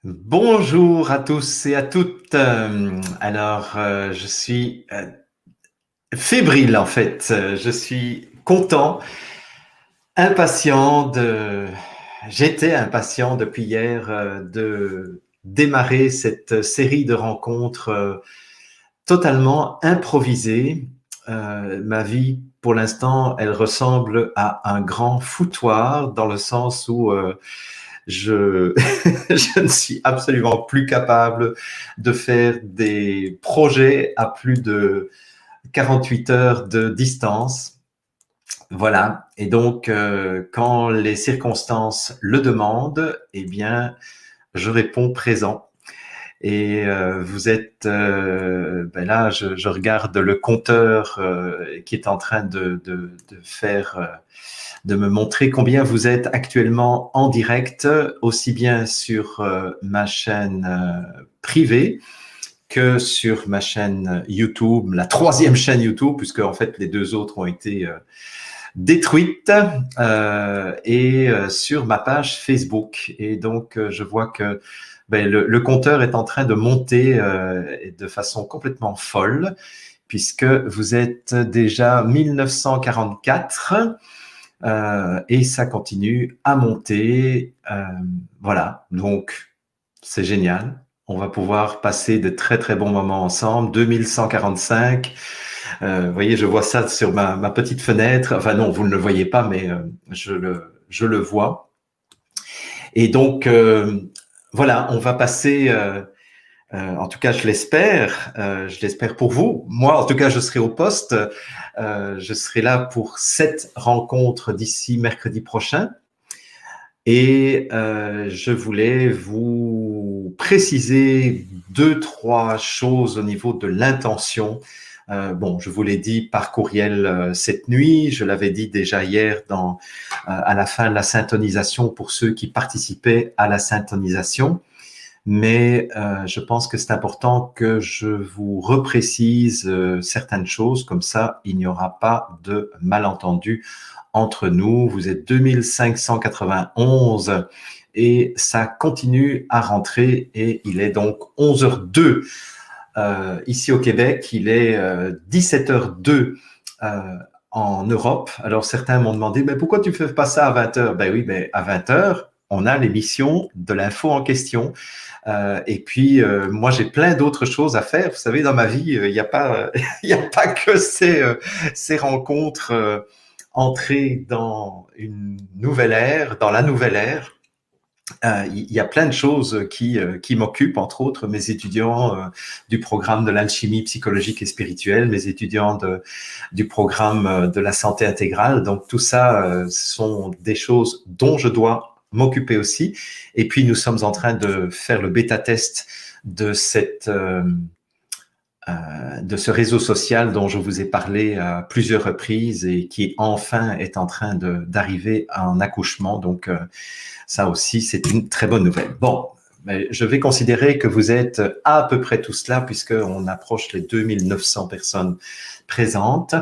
Bonjour à tous et à toutes. Je suis fébrile en fait. Je suis content, impatient de. J'étais impatient depuis hier de démarrer cette série de rencontres totalement improvisées. Ma vie, pour l'instant, elle ressemble à un grand foutoir dans le sens où je, je ne suis absolument plus capable de faire des projets à plus de 48 heures de distance. Voilà. Et donc, quand les circonstances le demandent, eh bien, je réponds présent. Et vous êtes là, je regarde le compteur qui est en train de faire de me montrer combien vous êtes actuellement en direct, aussi bien sur ma chaîne privée que sur ma chaîne YouTube, la troisième chaîne YouTube, puisque en fait les deux autres ont été détruites, et sur ma page Facebook. Et donc je vois que le compteur est en train de monter de façon complètement folle, puisque vous êtes déjà 1944. Et ça continue à monter. Voilà, donc c'est génial. On va pouvoir passer de très très bons moments ensemble. 2145. Vous voyez, je vois ça sur ma petite fenêtre. Enfin non, vous ne le voyez pas, mais je le vois. Et donc, voilà, on va passer en tout cas, je l'espère pour vous. Moi, en tout cas, je serai au poste. Je serai là pour 7 rencontres d'ici mercredi prochain. Et je voulais vous préciser 2, 3 choses au niveau de l'intention. Bon, je vous l'ai dit par courriel cette nuit. Je l'avais dit déjà hier à la fin de la syntonisation pour ceux qui participaient à la syntonisation. Mais je pense que c'est important que je vous reprécise certaines choses, comme ça il n'y aura pas de malentendu entre nous. Vous êtes 2591 et ça continue à rentrer et il est donc 11h02 ici au Québec, il est 17h02 en Europe. Alors certains m'ont demandé, mais pourquoi tu fais pas ça à 20h? Ben oui, ben à 20h, on a l'émission de l'info en question. Et puis, moi, j'ai plein d'autres choses à faire. Vous savez, dans ma vie, il n'y a pas, il y a pas que ces rencontres entrées dans une nouvelle ère, dans la nouvelle ère. Il y a plein de choses qui m'occupent, entre autres mes étudiants du programme de l'alchimie psychologique et spirituelle, mes étudiants du programme de la santé intégrale. Donc tout ça, ce sont des choses dont je dois m'occuper aussi. Et puis nous sommes en train de faire le bêta-test de de ce réseau social dont je vous ai parlé à plusieurs reprises et qui enfin est en train d'arriver à un accouchement. Donc ça aussi, c'est une très bonne nouvelle. Bon, mais je vais considérer que vous êtes à peu près tous là puisqu'on approche les 2900 personnes présentes.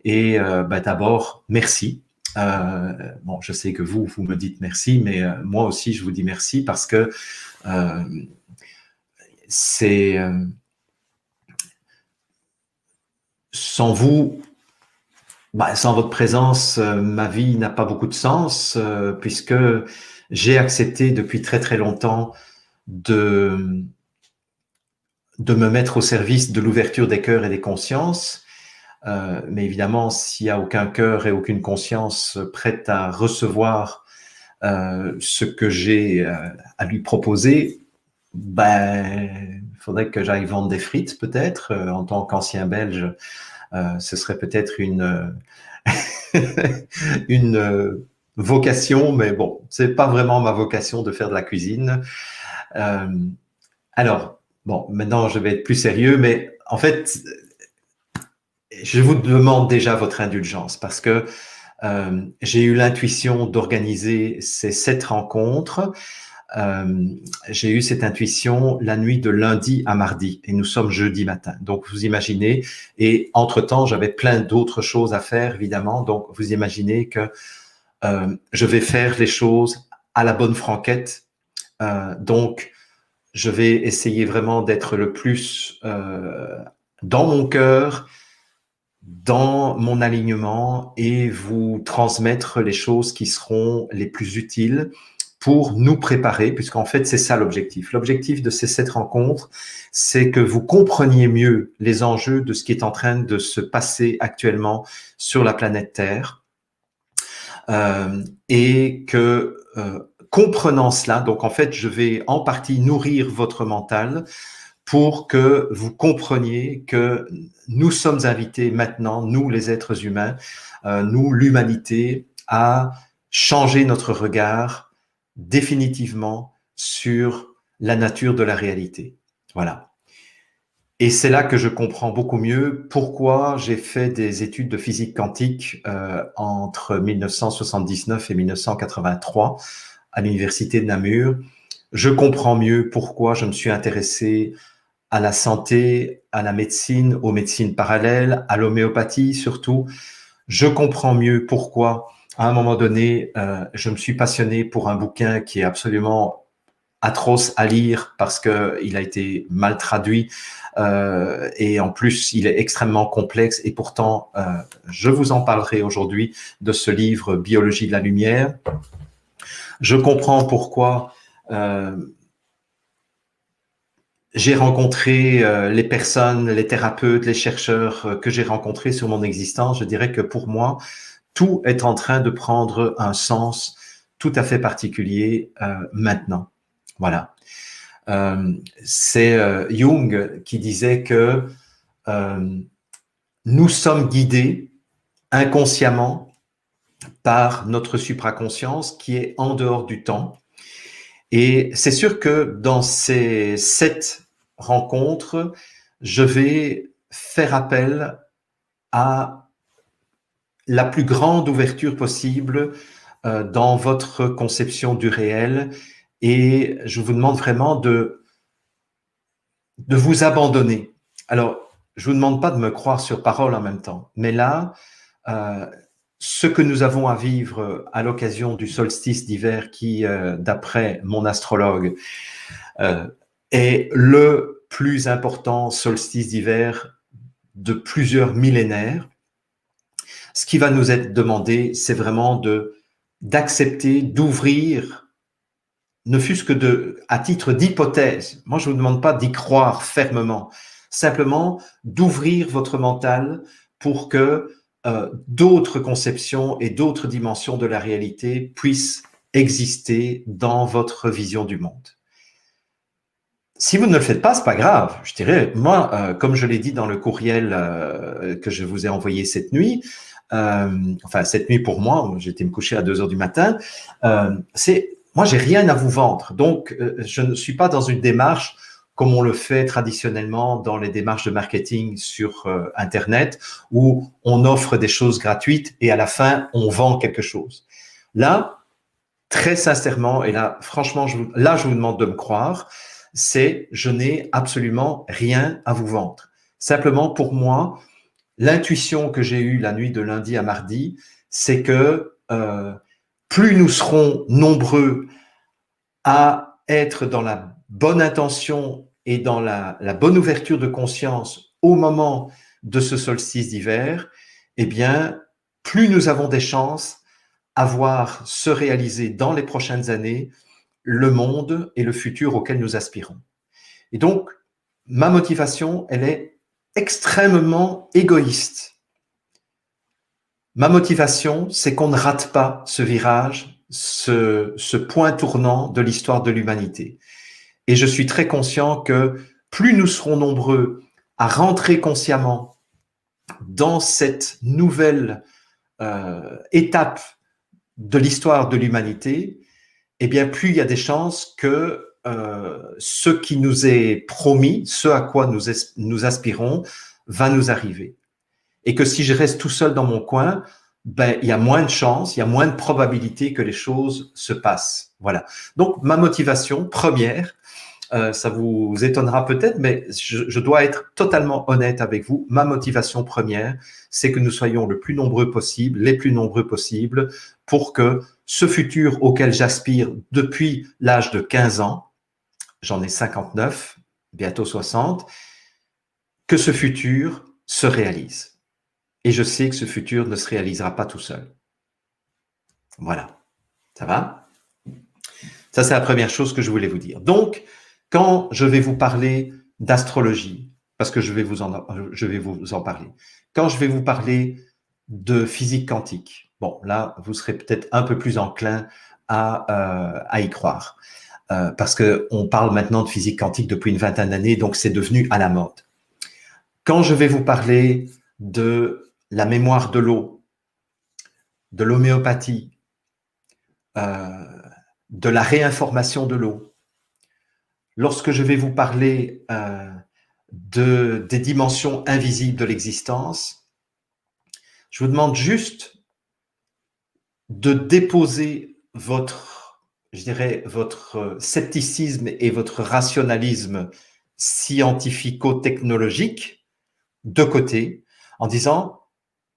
Et d'abord, merci. Bon, je sais que vous me dites merci, mais moi aussi, je vous dis merci parce que euh, c'est sans vous, sans votre présence, ma vie n'a pas beaucoup de sens puisque j'ai accepté depuis très très longtemps de me mettre au service de l'ouverture des cœurs et des consciences. Mais évidemment, s'il n'y a aucun cœur et aucune conscience prête à recevoir ce que j'ai à lui proposer, il faudrait que j'aille vendre des frites peut-être. En tant qu'ancien Belge, ce serait peut-être une vocation, mais bon, c'est pas vraiment ma vocation de faire de la cuisine. Euh, alors, bon, maintenant je vais être plus sérieux, mais en fait, je vous demande déjà votre indulgence parce que j'ai eu l'intuition d'organiser ces 7 rencontres. J'ai eu cette intuition la nuit de lundi à mardi et nous sommes jeudi matin. Donc vous imaginez, et entre-temps j'avais plein d'autres choses à faire évidemment, donc vous imaginez que je vais faire les choses à la bonne franquette. Donc je vais essayer vraiment d'être le plus dans mon cœur, dans mon alignement et vous transmettre les choses qui seront les plus utiles pour nous préparer, puisqu'en fait, c'est ça l'objectif. L'objectif de ces 7 rencontres, c'est que vous compreniez mieux les enjeux de ce qui est en train de se passer actuellement sur la planète Terre, et que, comprenant cela, donc en fait, je vais en partie nourrir votre mental pour que vous compreniez que nous sommes invités maintenant, nous les êtres humains, nous l'humanité, à changer notre regard définitivement sur la nature de la réalité. Voilà. Et c'est là que je comprends beaucoup mieux pourquoi j'ai fait des études de physique quantique entre 1979 et 1983 à l'université de Namur. Je comprends mieux pourquoi je me suis intéressé à la santé, à la médecine, aux médecines parallèles, à l'homéopathie surtout. Je comprends mieux pourquoi, à un moment donné, je me suis passionné pour un bouquin qui est absolument atroce à lire parce qu'il a été mal traduit et en plus, il est extrêmement complexe et pourtant, je vous en parlerai aujourd'hui de ce livre « Biologie de la lumière ». Je comprends pourquoi j'ai rencontré les personnes, les thérapeutes, les chercheurs que j'ai rencontrés sur mon existence. Je dirais que pour moi, tout est en train de prendre un sens tout à fait particulier maintenant. Voilà. C'est Jung qui disait que nous sommes guidés inconsciemment par notre supraconscience qui est en dehors du temps. Et c'est sûr que dans ces 7 rencontres, je vais faire appel à la plus grande ouverture possible dans votre conception du réel et je vous demande vraiment de vous abandonner. Alors, je vous demande pas de me croire sur parole en même temps, mais là, ce que nous avons à vivre à l'occasion du solstice d'hiver qui, d'après mon astrologue, est le plus important solstice d'hiver de plusieurs millénaires. Ce qui va nous être demandé, c'est vraiment d'accepter, d'ouvrir, ne fût-ce que à titre d'hypothèse. Moi, je ne vous demande pas d'y croire fermement, simplement d'ouvrir votre mental pour que d'autres conceptions et d'autres dimensions de la réalité puissent exister dans votre vision du monde. Si vous ne le faites pas, c'est pas grave. Je dirais, moi, comme je l'ai dit dans le courriel que je vous ai envoyé cette nuit, enfin cette nuit pour moi, j'étais me coucher à 2 heures du matin, moi j'ai rien à vous vendre. Donc, je ne suis pas dans une démarche comme on le fait traditionnellement dans les démarches de marketing sur Internet, où on offre des choses gratuites et à la fin, on vend quelque chose. Là, très sincèrement, et là, franchement, je vous demande de me croire, je n'ai absolument rien à vous vendre. Simplement, pour moi, l'intuition que j'ai eue la nuit de lundi à mardi, c'est que plus nous serons nombreux à être dans la bonne intention et dans la bonne ouverture de conscience au moment de ce solstice d'hiver, eh bien, plus nous avons des chances à voir se réaliser dans les prochaines années le monde et le futur auquel nous aspirons. Et donc, ma motivation, elle est extrêmement égoïste. Ma motivation, c'est qu'on ne rate pas ce virage, ce point tournant de l'histoire de l'humanité. Et je suis très conscient que plus nous serons nombreux à rentrer consciemment dans cette nouvelle étape de l'histoire de l'humanité, eh bien, plus il y a des chances que ce qui nous est promis, ce à quoi nous aspirons, va nous arriver. Et que si je reste tout seul dans mon coin, ben, il y a moins de chances, il y a moins de probabilités que les choses se passent. Voilà. Donc, ma motivation première, ça vous étonnera peut-être, mais je dois être totalement honnête avec vous. Ma motivation première, c'est que nous soyons le plus nombreux possible, les plus nombreux possibles, pour que ce futur auquel j'aspire depuis l'âge de 15 ans, j'en ai 59, bientôt 60, que ce futur se réalise. Et je sais que ce futur ne se réalisera pas tout seul. Voilà. Ça va? Ça, c'est la première chose que je voulais vous dire. Donc, quand je vais vous parler d'astrologie, parce que je vais vous en parler, quand je vais vous parler de physique quantique, bon, là, vous serez peut-être un peu plus enclin à y croire, parce qu'on parle maintenant de physique quantique depuis une vingtaine d'années, donc c'est devenu à la mode. Quand je vais vous parler de la mémoire de l'eau, de l'homéopathie, de la réinformation de l'eau, lorsque je vais vous parler des dimensions invisibles de l'existence, je vous demande juste de déposer votre scepticisme et votre rationalisme scientifico-technologique de côté en disant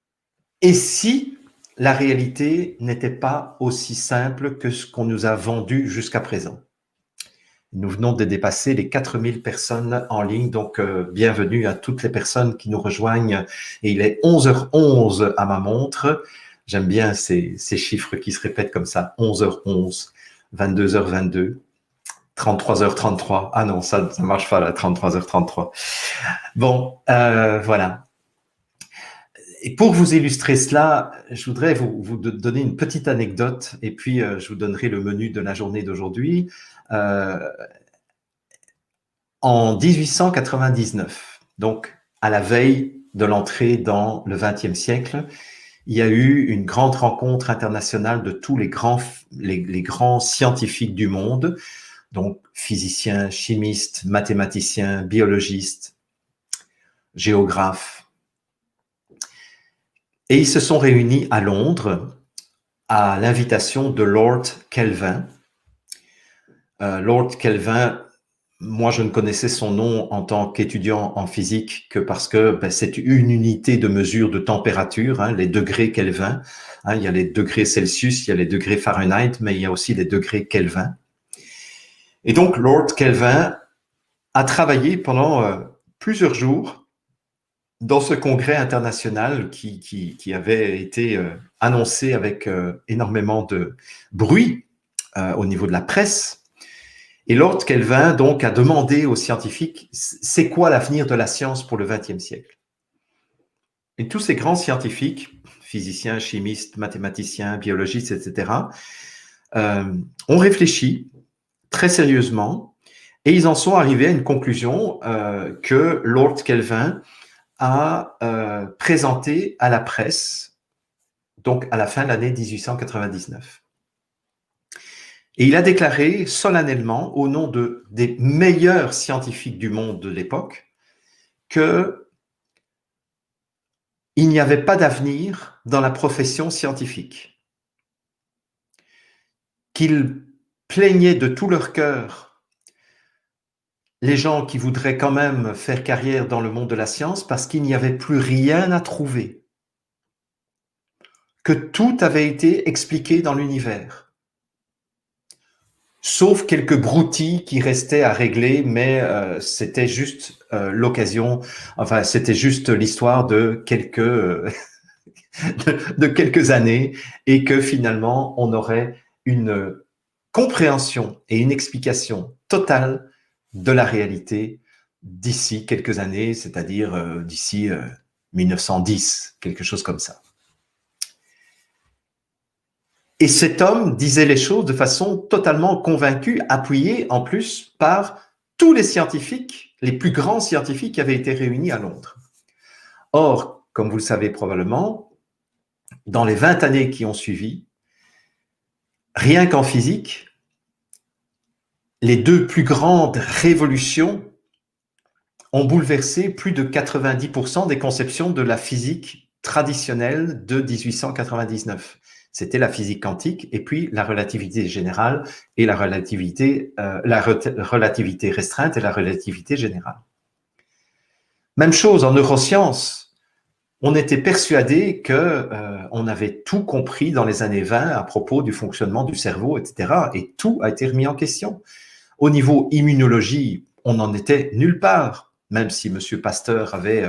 « Et si la réalité n'était pas aussi simple que ce qu'on nous a vendu jusqu'à présent ?» Nous venons de dépasser les 4000 personnes en ligne, donc bienvenue à toutes les personnes qui nous rejoignent. Et il est 11h11 à ma montre. J'aime bien ces chiffres qui se répètent comme ça, 11h11, 22h22, 33h33. Ah non, ça marche pas là, 33h33. Bon, voilà. Et pour vous illustrer cela, je voudrais vous donner une petite anecdote et puis je vous donnerai le menu de la journée d'aujourd'hui. En 1899, donc à la veille de l'entrée dans le XXe siècle, il y a eu une grande rencontre internationale de tous les grands scientifiques du monde, donc physiciens, chimistes, mathématiciens, biologistes, géographes. Et ils se sont réunis à Londres à l'invitation de Lord Kelvin. Lord Kelvin, moi je ne connaissais son nom en tant qu'étudiant en physique que parce que c'est une unité de mesure de température, les degrés Kelvin. Il y a les degrés Celsius, il y a les degrés Fahrenheit, mais il y a aussi les degrés Kelvin. Et donc Lord Kelvin a travaillé pendant plusieurs jours dans ce congrès international qui avait été annoncé avec énormément de bruit au niveau de la presse. Et Lord Kelvin donc a demandé aux scientifiques, c'est quoi l'avenir de la science pour le XXe siècle? Et tous ces grands scientifiques, physiciens, chimistes, mathématiciens, biologistes, etc., ont réfléchi très sérieusement et ils en sont arrivés à une conclusion que Lord Kelvin a présenté à la presse, donc à la fin de l'année 1899. Et il a déclaré solennellement, au nom des meilleurs scientifiques du monde de l'époque, qu'il n'y avait pas d'avenir dans la profession scientifique, qu'il plaignait de tout leur cœur les gens qui voudraient quand même faire carrière dans le monde de la science parce qu'il n'y avait plus rien à trouver, que tout avait été expliqué dans l'univers. Sauf quelques broutilles qui restaient à régler, mais c'était juste l'occasion, enfin c'était juste l'histoire de quelques années et que finalement on aurait une compréhension et une explication totale de la réalité d'ici quelques années, c'est-à-dire d'ici 1910, quelque chose comme ça. Et cet homme disait les choses de façon totalement convaincue, appuyé en plus par tous les scientifiques, les plus grands scientifiques qui avaient été réunis à Londres. Or, comme vous le savez probablement, dans les 20 années qui ont suivi, rien qu'en physique, les deux plus grandes révolutions ont bouleversé plus de 90% des conceptions de la physique traditionnelle de 1899. C'était la physique quantique et puis la relativité générale et la relativité restreinte et la relativité générale. Même chose en neurosciences. On était persuadé qu'on avait tout compris dans les années 20 à propos du fonctionnement du cerveau, etc. Et tout a été remis en question. Au niveau immunologie, on n'en était nulle part, même si M. Pasteur avait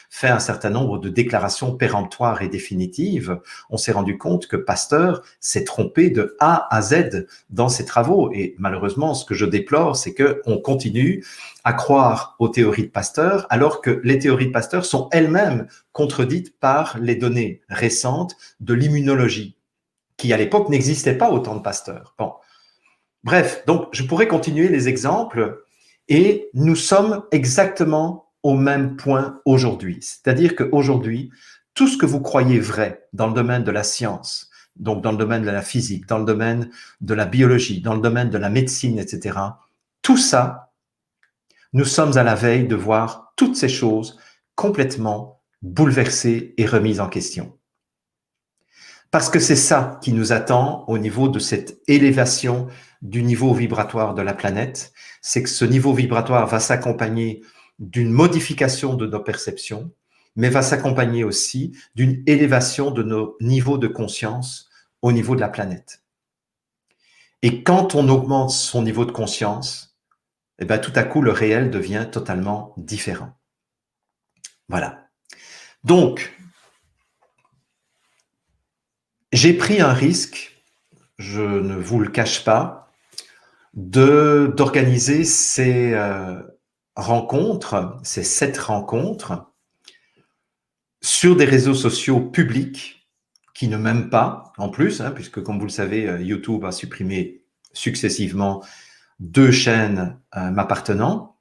fait un certain nombre de déclarations péremptoires et définitives. On s'est rendu compte que Pasteur s'est trompé de A à Z dans ses travaux. Et malheureusement, ce que je déplore, c'est qu'on continue à croire aux théories de Pasteur, alors que les théories de Pasteur sont elles-mêmes contredites par les données récentes de l'immunologie, qui à l'époque n'existait pas au temps de Pasteur. Bon. Bref, donc je pourrais continuer les exemples et nous sommes exactement au même point aujourd'hui. C'est-à-dire qu'aujourd'hui, tout ce que vous croyez vrai dans le domaine de la science, donc dans le domaine de la physique, dans le domaine de la biologie, dans le domaine de la médecine, etc., tout ça, nous sommes à la veille de voir toutes ces choses complètement bouleversées et remises en question. Parce que c'est ça qui nous attend au niveau de cette élévation du niveau vibratoire de la planète, c'est que ce niveau vibratoire va s'accompagner d'une modification de nos perceptions, mais va s'accompagner aussi d'une élévation de nos niveaux de conscience au niveau de la planète. Et quand on augmente son niveau de conscience, eh ben, tout à coup, le réel devient totalement différent. Voilà. Donc, j'ai pris un risque, je ne vous le cache pas, d'organiser ces rencontres, ces 7 rencontres, sur des réseaux sociaux publics qui ne m'aiment pas, en plus, hein, puisque comme vous le savez, YouTube a supprimé successivement 2 chaînes m'appartenant.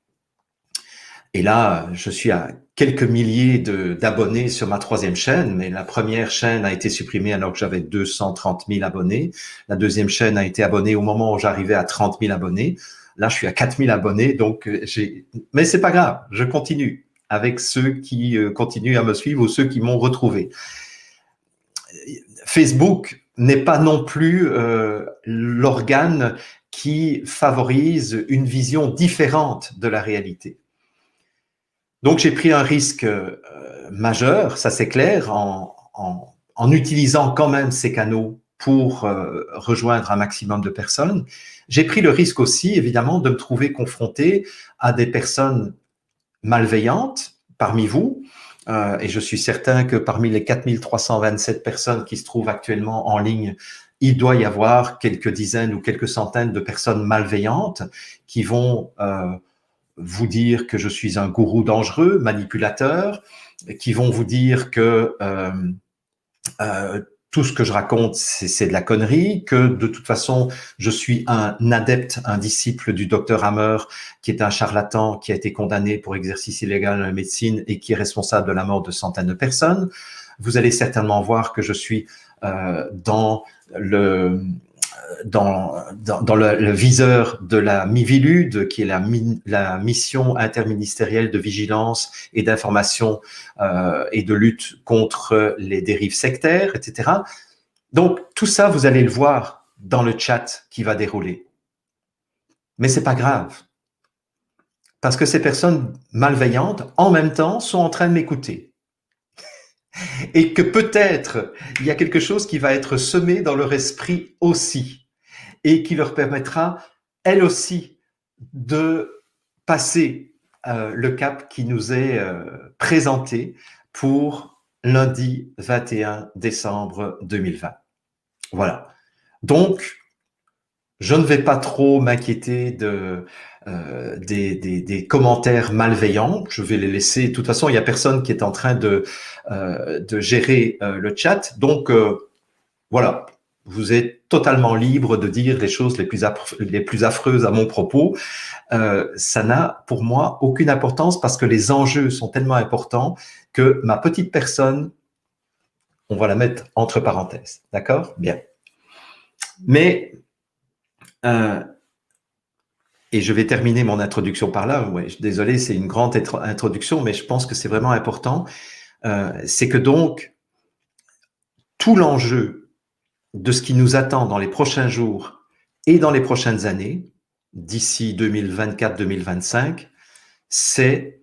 Et là, je suis à quelques milliers d'abonnés sur ma 3e chaîne, mais la première chaîne a été supprimée alors que j'avais 230 000 abonnés. La 2e chaîne a été abonnée au moment où j'arrivais à 30 000 abonnés. Là, je suis à 4 000 abonnés, donc mais c'est pas grave, je continue avec ceux qui continuent à me suivre ou ceux qui m'ont retrouvé. Facebook n'est pas non plus l'organe qui favorise une vision différente de la réalité. Donc, j'ai pris un risque majeur, ça c'est clair, en utilisant quand même ces canaux pour rejoindre un maximum de personnes. J'ai pris le risque aussi, évidemment, de me trouver confronté à des personnes malveillantes parmi vous. Et je suis certain que parmi les 4327 personnes qui se trouvent actuellement en ligne, il doit y avoir quelques dizaines ou quelques centaines de personnes malveillantes qui vont vous dire que je suis un gourou dangereux, manipulateur, qui vont vous dire que tout ce que je raconte, c'est de la connerie, que de toute façon, je suis un adepte, un disciple du docteur Hammer, qui est un charlatan, qui a été condamné pour exercice illégal de la médecine et qui est responsable de la mort de centaines de personnes. Vous allez certainement voir que je suis dans le viseur de la Mivilude, qui est la mission interministérielle de vigilance et d'information et de lutte contre les dérives sectaires, etc. Donc, tout ça, vous allez le voir dans le chat qui va dérouler. Mais c'est pas grave. Parce que ces personnes malveillantes, en même temps, sont en train de m'écouter. Et que peut-être, il y a quelque chose qui va être semé dans leur esprit aussi, et qui leur permettra, elles aussi, de passer le cap qui nous est présenté pour lundi 21 décembre 2020. Voilà. Donc, je ne vais pas trop m'inquiéter des commentaires malveillants. Je vais les laisser. De toute façon, il n'y a personne qui est en train de gérer le chat. Donc, voilà. Vous êtes totalement libre de dire les choses les plus affreuses à mon propos. Ça n'a pour moi aucune importance parce que les enjeux sont tellement importants que ma petite personne, on va la mettre entre parenthèses. D'accord? Bien. Mais et je vais terminer mon introduction par là. Ouais, désolé, c'est une grande introduction, mais je pense que c'est vraiment important. C'est que donc, tout l'enjeu de ce qui nous attend dans les prochains jours et dans les prochaines années, d'ici 2024-2025, c'est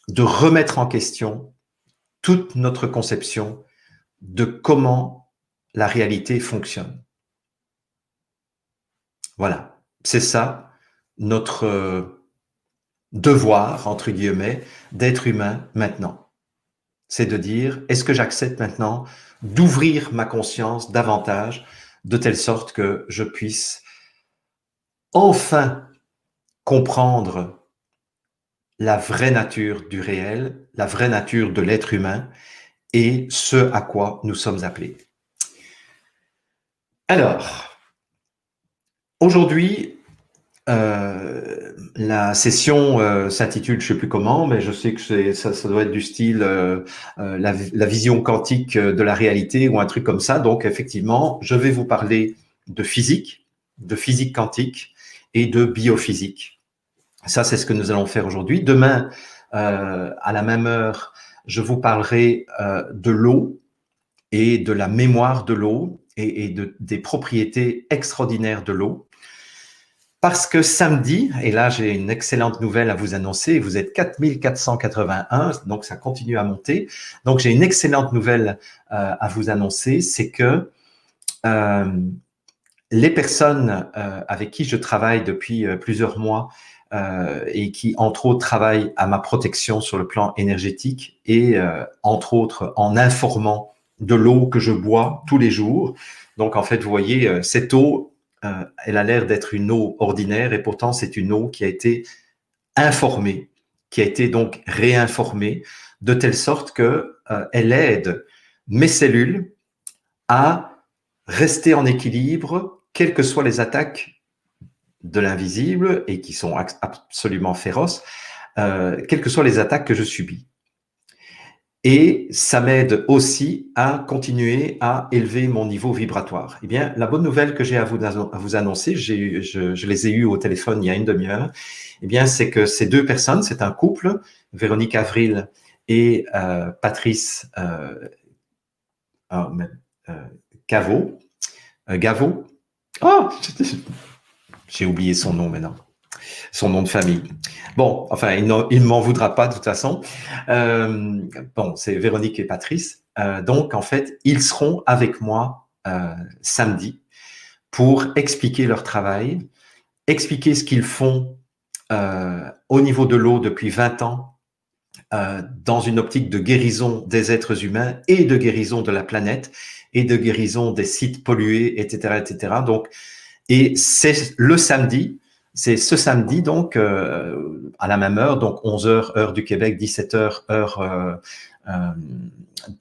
de remettre en question toute notre conception de comment la réalité fonctionne. Voilà, c'est ça notre devoir, entre guillemets, d'être humain maintenant. C'est de dire, est-ce que j'accepte maintenant d'ouvrir ma conscience davantage, de telle sorte que je puisse enfin comprendre la vraie nature du réel, la vraie nature de l'être humain et ce à quoi nous sommes appelés. Alors, aujourd'hui, la session s'intitule, je ne sais plus comment, mais je sais que ça doit être du style la vision quantique de la réalité ou un truc comme ça. Donc, effectivement, je vais vous parler de physique quantique et de biophysique. Ça, c'est ce que nous allons faire aujourd'hui. Demain, à la même heure, je vous parlerai de l'eau et de la mémoire de l'eau et des propriétés extraordinaires de l'eau. Parce que samedi, et là j'ai une excellente nouvelle à vous annoncer, vous êtes 4481, donc ça continue à monter. Donc j'ai une excellente nouvelle à vous annoncer, c'est que les personnes avec qui je travaille depuis plusieurs mois et qui, entre autres, travaillent à ma protection sur le plan énergétique et, entre autres, en informant de l'eau que je bois tous les jours. Donc, en fait, vous voyez, cette eau, elle a l'air d'être une eau ordinaire et pourtant, c'est une eau qui a été informée, qui a été donc réinformée, de telle sorte que elle aide mes cellules à rester en équilibre, quelles que soient les attaques de l'invisible et qui sont absolument féroces, quelles que soient les attaques que je subis. Et ça m'aide aussi à continuer à élever mon niveau vibratoire. Eh bien, la bonne nouvelle que j'ai à vous annoncer, je les ai eues au téléphone il y a une demi-heure, eh bien, c'est que ces deux personnes, c'est un couple, Véronique Avril et Patrice Gaveau. Oh, j'ai oublié son nom maintenant. Son nom de famille. Bon, enfin, il ne m'en voudra pas de toute façon. Bon, c'est Véronique et Patrice. Donc, en fait, ils seront avec moi samedi pour expliquer leur travail, expliquer ce qu'ils font au niveau de l'eau depuis 20 ans, dans une optique de guérison des êtres humains et de guérison de la planète et de guérison des sites pollués, etc., etc. Donc, et c'est le samedi. C'est ce samedi, donc, à la même heure, donc 11h, heure du Québec, 17h, heure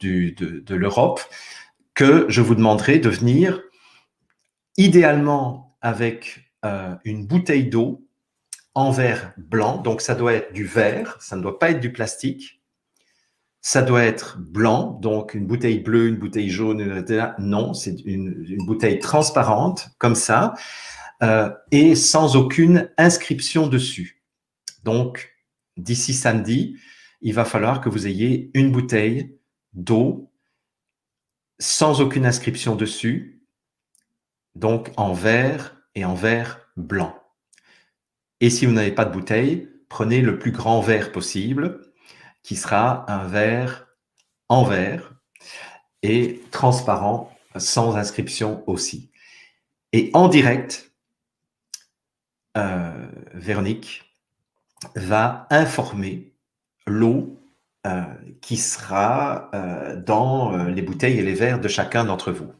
de l'Europe, que je vous demanderai de venir, idéalement avec une bouteille d'eau en verre blanc. Donc, ça doit être du verre, ça ne doit pas être du plastique. Ça doit être blanc, donc une bouteille bleue, une bouteille jaune, etc. Non, c'est une bouteille transparente, comme ça. Et sans aucune inscription dessus. Donc, d'ici samedi, il va falloir que vous ayez une bouteille d'eau sans aucune inscription dessus, donc en verre et en verre blanc. Et si vous n'avez pas de bouteille, prenez le plus grand verre possible, qui sera un verre en verre et transparent, sans inscription aussi. Et en direct, Véronique va informer l'eau qui sera dans les bouteilles et les verres de chacun d'entre vous.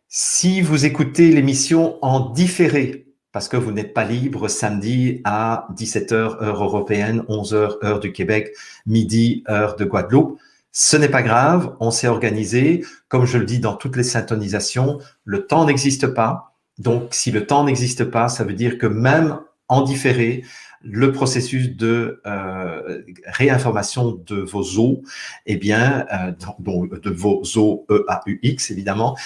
Si vous écoutez l'émission en différé, parce que vous n'êtes pas libre samedi à 17h, heure européenne, 11h, heure du Québec, midi, heure de Guadeloupe, ce n'est pas grave, on s'est organisé. Comme je le dis dans toutes les syntonisations, le temps n'existe pas. Donc, si le temps n'existe pas, ça veut dire que même en différé, le processus de réinformation de vos os, eh bien, de vos os, EAUX évidemment,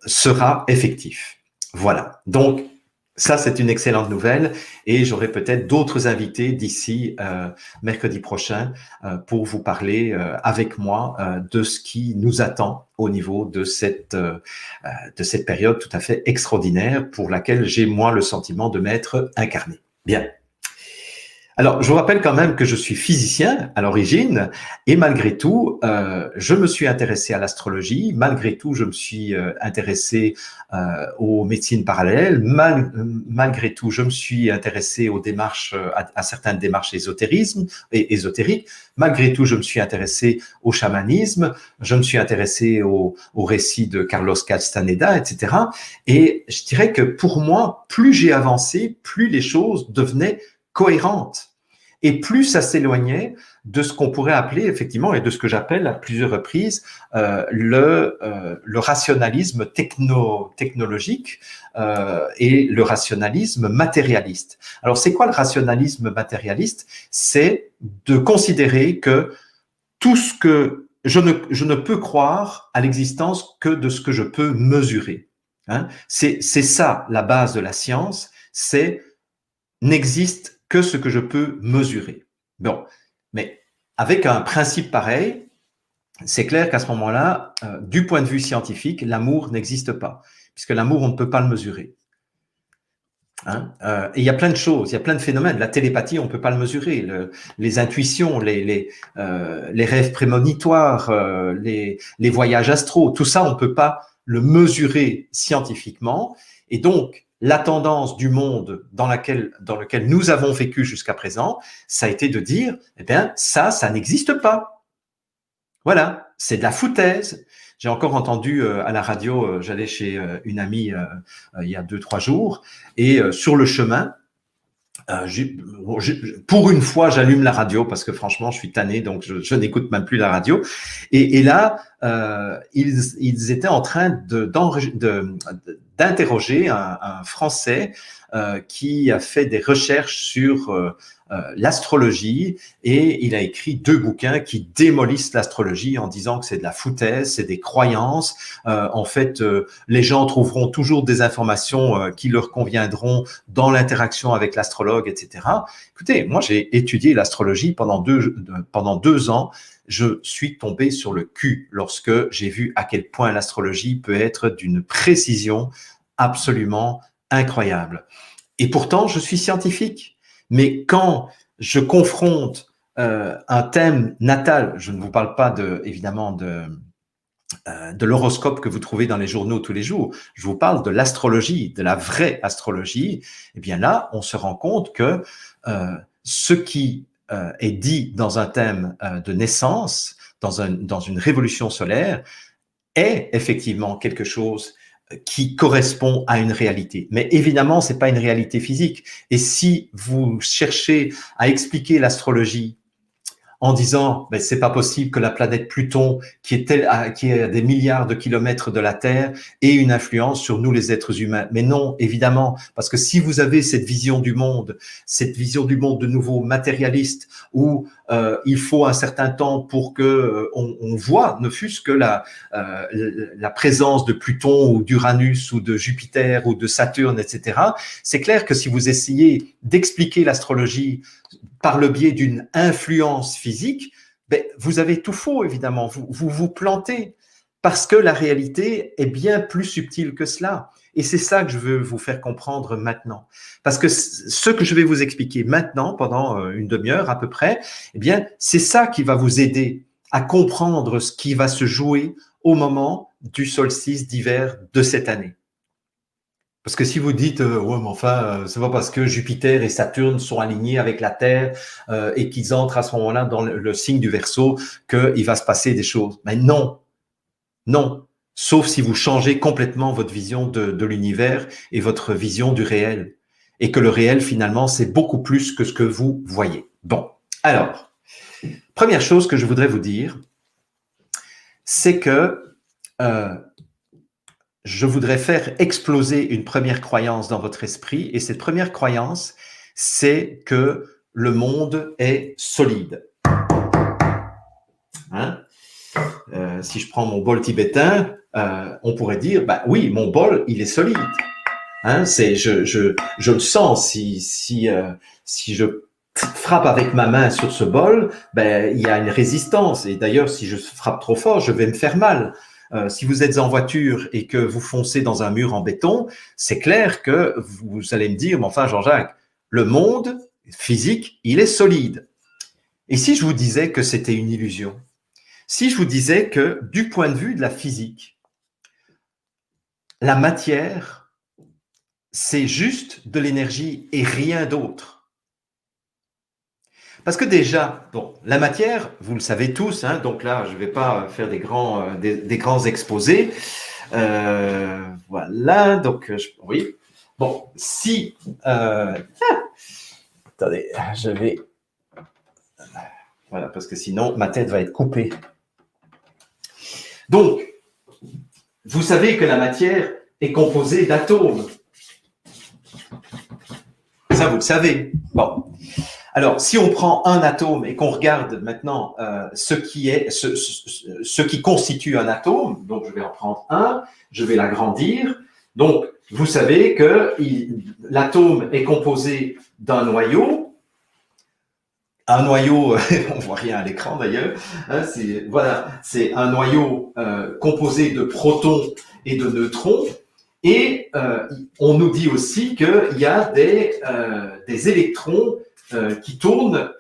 sera effectif. Voilà. Donc, ça, c'est une excellente nouvelle et j'aurai peut-être d'autres invités d'ici mercredi prochain pour vous parler avec moi de ce qui nous attend au niveau de cette période tout à fait extraordinaire pour laquelle j'ai, moi, le sentiment de m'être incarné. Bien. Alors, je vous rappelle quand même que je suis physicien à l'origine et malgré tout, je me suis intéressé à l'astrologie. Malgré tout, je me suis intéressé aux médecines parallèles. Malgré tout, je me suis intéressé aux démarches, à certaines démarches ésotériques. Malgré tout, je me suis intéressé au chamanisme. Je me suis intéressé au récit de Carlos Castaneda, etc. Et je dirais que pour moi, plus j'ai avancé, plus les choses devenaient cohérentes. Et plus ça s'éloignait de ce qu'on pourrait appeler effectivement, et de ce que j'appelle à plusieurs reprises, le rationalisme technologique et le rationalisme matérialiste. Alors, c'est quoi le rationalisme matérialiste? C'est de considérer que tout ce que je ne peux croire à l'existence que de ce que je peux mesurer. Hein? C'est ça la base de la science, c'est n'existe que ce que je peux mesurer. Bon, mais avec un principe pareil, c'est clair qu'à ce moment-là, du point de vue scientifique, l'amour n'existe pas, puisque l'amour, on ne peut pas le mesurer. Hein, et il y a plein de choses, il y a plein de phénomènes. La télépathie, on ne peut pas le mesurer. Les intuitions, les rêves prémonitoires, les voyages astraux, tout ça, on ne peut pas le mesurer scientifiquement. Et donc, la tendance du monde dans lequel nous avons vécu jusqu'à présent, ça a été de dire, eh bien, ça n'existe pas. Voilà, c'est de la foutaise. J'ai encore entendu à la radio, j'allais chez une amie il y a 2-3 jours, et sur le chemin, pour une fois, j'allume la radio parce que franchement, je suis tanné, donc je n'écoute même plus la radio. Et là, ils étaient en train d'interroger un Français qui a fait des recherches sur l'astrologie, et il a écrit 2 bouquins qui démolissent l'astrologie en disant que c'est de la foutaise, c'est des croyances. En fait, les gens trouveront toujours des informations qui leur conviendront dans l'interaction avec l'astrologue, etc. Écoutez, moi j'ai étudié l'astrologie pendant 2 ans. Je suis tombé sur le cul lorsque j'ai vu à quel point l'astrologie peut être d'une précision absolument incroyable. Et pourtant, je suis scientifique. Mais quand je confronte un thème natal, je ne vous parle pas évidemment de l'horoscope que vous trouvez dans les journaux tous les jours, je vous parle de l'astrologie, de la vraie astrologie, eh bien là, on se rend compte que ce qui est dit dans un thème de naissance, dans une révolution solaire, est effectivement quelque chose qui correspond à une réalité. Mais évidemment, c'est pas une réalité physique. Et si vous cherchez à expliquer l'astrologie en disant ben, c'est pas possible que la planète Pluton, qui est à des milliards de kilomètres de la Terre, ait une influence sur nous les êtres humains. Mais non, évidemment, parce que si vous avez cette vision du monde de nouveau matérialiste, où il faut un certain temps pour que on voit, ne fût-ce que la présence de Pluton ou d'Uranus ou de Jupiter ou de Saturne, etc. C'est clair que si vous essayez d'expliquer l'astrologie par le biais d'une influence physique, ben, vous avez tout faux, évidemment. Vous plantez, parce que la réalité est bien plus subtile que cela. Et c'est ça que je veux vous faire comprendre maintenant. Parce que ce que je vais vous expliquer maintenant, pendant une demi-heure à peu près, eh bien, c'est ça qui va vous aider à comprendre ce qui va se jouer au moment du solstice d'hiver de cette année. Parce que si vous dites ouais, mais enfin, c'est pas parce que Jupiter et Saturne sont alignés avec la Terre et qu'ils entrent à ce moment-là dans le signe du Verseau qu'il va se passer des choses. Mais non, non. Sauf si vous changez complètement votre vision de l'univers et votre vision du réel. Et que le réel, finalement, c'est beaucoup plus que ce que vous voyez. Bon, alors, première chose que je voudrais vous dire, c'est que je voudrais faire exploser une première croyance dans votre esprit. Et cette première croyance, c'est que le monde est solide. Hein? Si je prends mon bol tibétain, on pourrait dire, bah oui, mon bol, il est solide. Hein? Je le sens. Si je frappe avec ma main sur ce bol, ben il y a une résistance. Et d'ailleurs, si je frappe trop fort, je vais me faire mal. Si vous êtes en voiture et que vous foncez dans un mur en béton, c'est clair que vous allez me dire, mais enfin Jean-Jacques, le monde, physique, il est solide. Et si je vous disais que c'était une illusion? Si je vous disais que du point de vue de la physique, la matière, c'est juste de l'énergie et rien d'autre. Parce que déjà, bon, la matière, vous le savez tous, hein, donc là, je ne vais pas faire des grands exposés. Voilà, donc oui. Bon, si... attendez, je vais... Voilà, parce que sinon, ma tête va être coupée. Donc, vous savez que la matière est composée d'atomes. Ça, vous le savez. Bon. Alors, si on prend un atome et qu'on regarde maintenant ce qui constitue un atome, donc je vais en prendre un, je vais l'agrandir. Donc, vous savez que l'atome est composé d'un noyau. Un noyau, on voit rien à l'écran d'ailleurs, hein, c'est un noyau composé de protons et de neutrons. Et on nous dit aussi qu'il y a des électrons qui tournent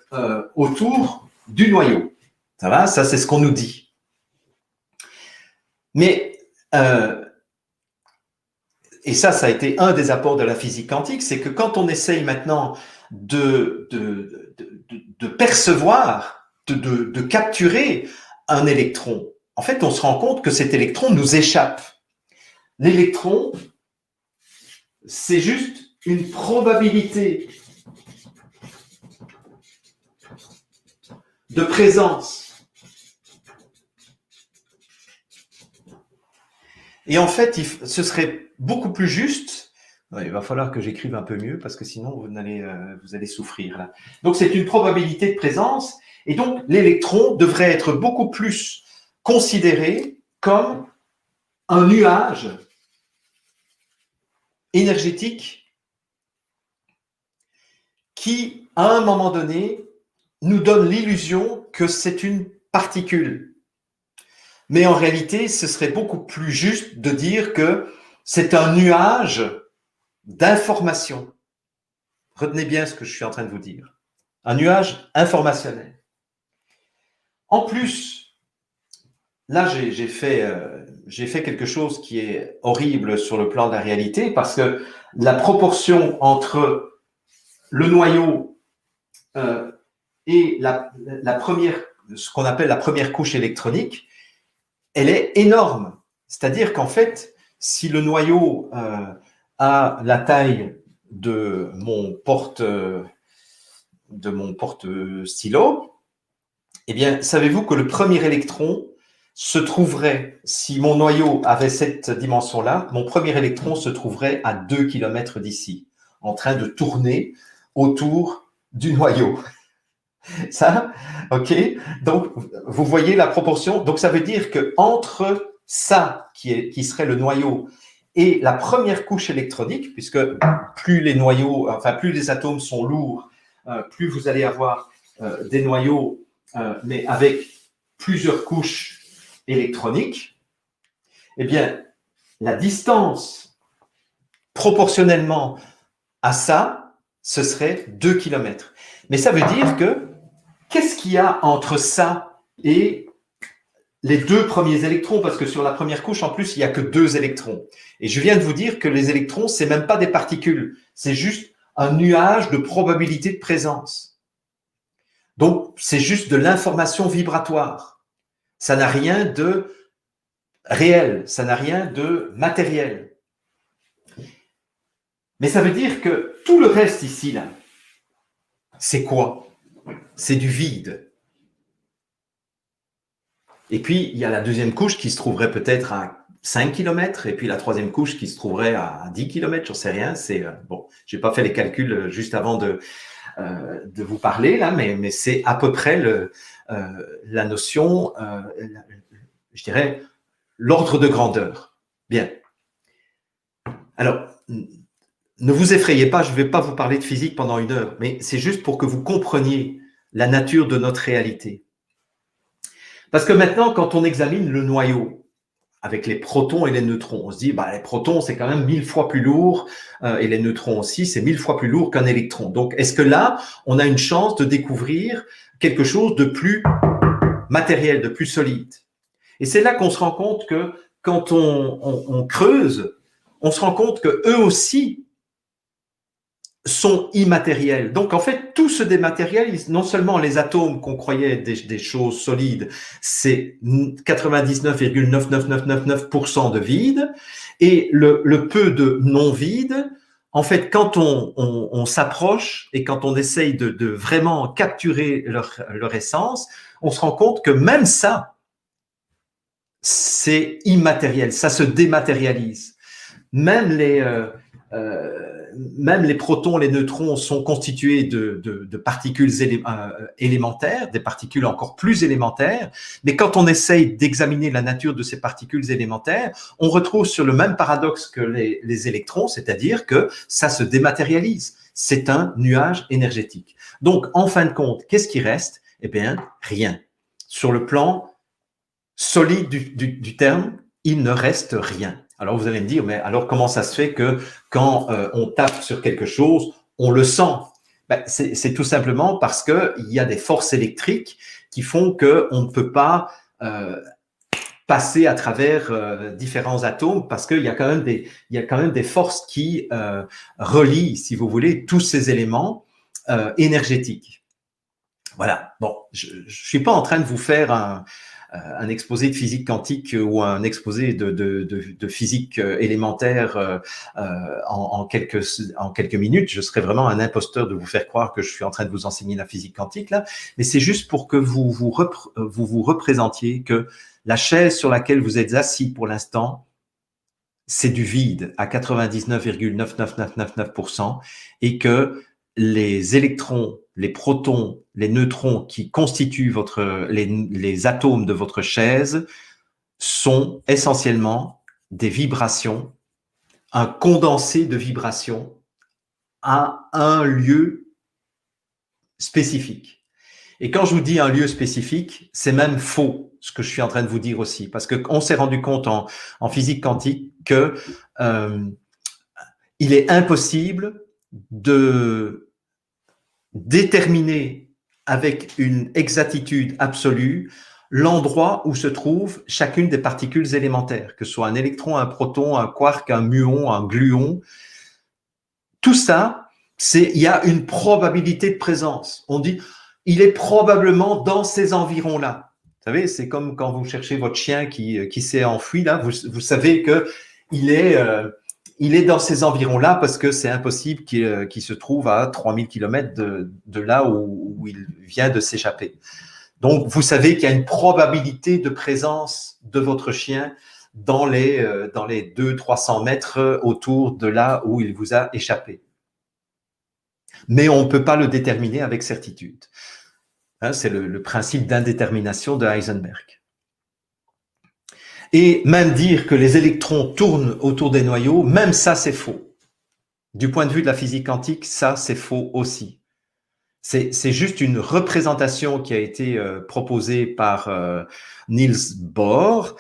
autour du noyau. Ça va? Ça, c'est ce qu'on nous dit. Mais, et ça a été un des apports de la physique quantique, c'est que quand on essaye maintenant de percevoir, de capturer un électron, en fait, on se rend compte que cet électron nous échappe. L'électron, c'est juste une probabilité de présence. Et en fait, ce serait beaucoup plus juste. Il va falloir que j'écrive un peu mieux parce que sinon vous allez souffrir là. Donc c'est une probabilité de présence et donc l'électron devrait être beaucoup plus considéré comme un nuage énergétique qui, à un moment donné, nous donne l'illusion que c'est une particule. Mais en réalité, ce serait beaucoup plus juste de dire que c'est un nuage d'informations. Retenez bien ce que je suis en train de vous dire. Un nuage informationnel. En plus, là, j'ai fait quelque chose qui est horrible sur le plan de la réalité parce que la proportion entre le noyau et la première, ce qu'on appelle la première couche électronique, elle est énorme. C'est-à-dire qu'en fait, si le noyau a la taille de mon porte-stylo, eh bien, savez-vous que le premier électron se trouverait, si mon noyau avait cette dimension-là, mon premier électron se trouverait à 2 km d'ici, en train de tourner autour du noyau. Ça, ok? Donc, vous voyez la proportion. Donc, ça veut dire que entre ça, qui serait le noyau, et la première couche électronique, puisque plus les noyaux, enfin, plus les atomes sont lourds, plus vous allez avoir des noyaux, mais avec plusieurs couches électroniques, eh bien, la distance proportionnellement à ça, ce serait 2 km. Mais ça veut dire que qu'est-ce qu'il y a entre ça et les deux premiers électrons? Parce que sur la première couche, en plus, il n'y a que 2 électrons. Et je viens de vous dire que les électrons, c'est même pas des particules. C'est juste un nuage de probabilité de présence. Donc, c'est juste de l'information vibratoire. Ça n'a rien de réel. Ça n'a rien de matériel. Mais ça veut dire que tout le reste ici, là, c'est quoi? C'est du vide. Et puis, il y a la deuxième couche qui se trouverait peut-être à 5 km, et puis la troisième couche qui se trouverait à 10 km, j'en sais rien. C'est bon, j'ai pas fait les calculs juste avant de vous parler, là, mais c'est à peu près la notion, je dirais, l'ordre de grandeur. Bien. Alors, ne vous effrayez pas, je ne vais pas vous parler de physique pendant 1 heure, mais c'est juste pour que vous compreniez la nature de notre réalité. Parce que maintenant, quand on examine le noyau, avec les protons et les neutrons. On se dit, bah, les protons, c'est quand même 1000 fois plus lourd, et les neutrons aussi, c'est 1000 fois plus lourd qu'un électron. Donc, est-ce que là, on a une chance de découvrir quelque chose de plus matériel, de plus solide? Et c'est là qu'on se rend compte que quand on creuse, on se rend compte que eux aussi sont immatériels. Donc, en fait, tout se dématérialise. Non seulement les atomes qu'on croyait des choses solides, c'est 99,99999% de vide, et le peu de non-vide, en fait, quand on s'approche et quand on essaye de vraiment capturer leur essence, on se rend compte que même ça, c'est immatériel, ça se dématérialise. Même les, même les protons, les neutrons sont constitués de particules élémentaires, des particules encore plus élémentaires, mais quand on essaye d'examiner la nature de ces particules élémentaires, on retrouve sur le même paradoxe que les électrons, c'est-à-dire que ça se dématérialise. C'est un nuage énergétique. Donc, en fin de compte, qu'est-ce qui reste? Eh bien, rien. Sur le plan solide du terme, il ne reste rien. Alors vous allez me dire, mais alors comment ça se fait que quand on tape sur quelque chose, on le sent? Ben, c'est tout simplement parce qu'il y a des forces électriques qui font qu'on ne peut pas passer à travers différents atomes parce qu'il y a quand même des forces qui relient, si vous voulez, tous ces éléments énergétiques. Voilà. Bon, je suis pas en train de vous faire un exposé de physique quantique ou un exposé de physique élémentaire en quelques minutes. Je serais vraiment un imposteur de vous faire croire que je suis en train de vous enseigner la physique quantique là, mais c'est juste pour que vous vous représentiez que la chaise sur laquelle vous êtes assis pour l'instant, c'est du vide à 99,99999% et que les électrons, les protons, les neutrons qui constituent les atomes de votre chaise sont essentiellement des vibrations, un condensé de vibrations à un lieu spécifique. Et quand je vous dis un lieu spécifique, c'est même faux, ce que je suis en train de vous dire aussi, parce qu'on s'est rendu compte en physique quantique que il est impossible de déterminer avec une exactitude absolue l'endroit où se trouve chacune des particules élémentaires, que ce soit un électron, un proton, un quark, un muon, un gluon. Tout ça, il y a une probabilité de présence. On dit, il est probablement dans ces environs-là. Vous savez, c'est comme quand vous cherchez votre chien qui s'est enfui, là, vous savez qu'il est dans ces environs-là parce que c'est impossible qu'il se trouve à 3000 km de là où il vient de s'échapper. Donc, vous savez qu'il y a une probabilité de présence de votre chien dans les 200-300 mètres autour de là où il vous a échappé. Mais on ne peut pas le déterminer avec certitude. Hein, c'est le principe d'indétermination de Heisenberg. Et même dire que les électrons tournent autour des noyaux, même ça, c'est faux. Du point de vue de la physique quantique, ça, c'est faux aussi. C'est juste une représentation qui a été proposée par Niels Bohr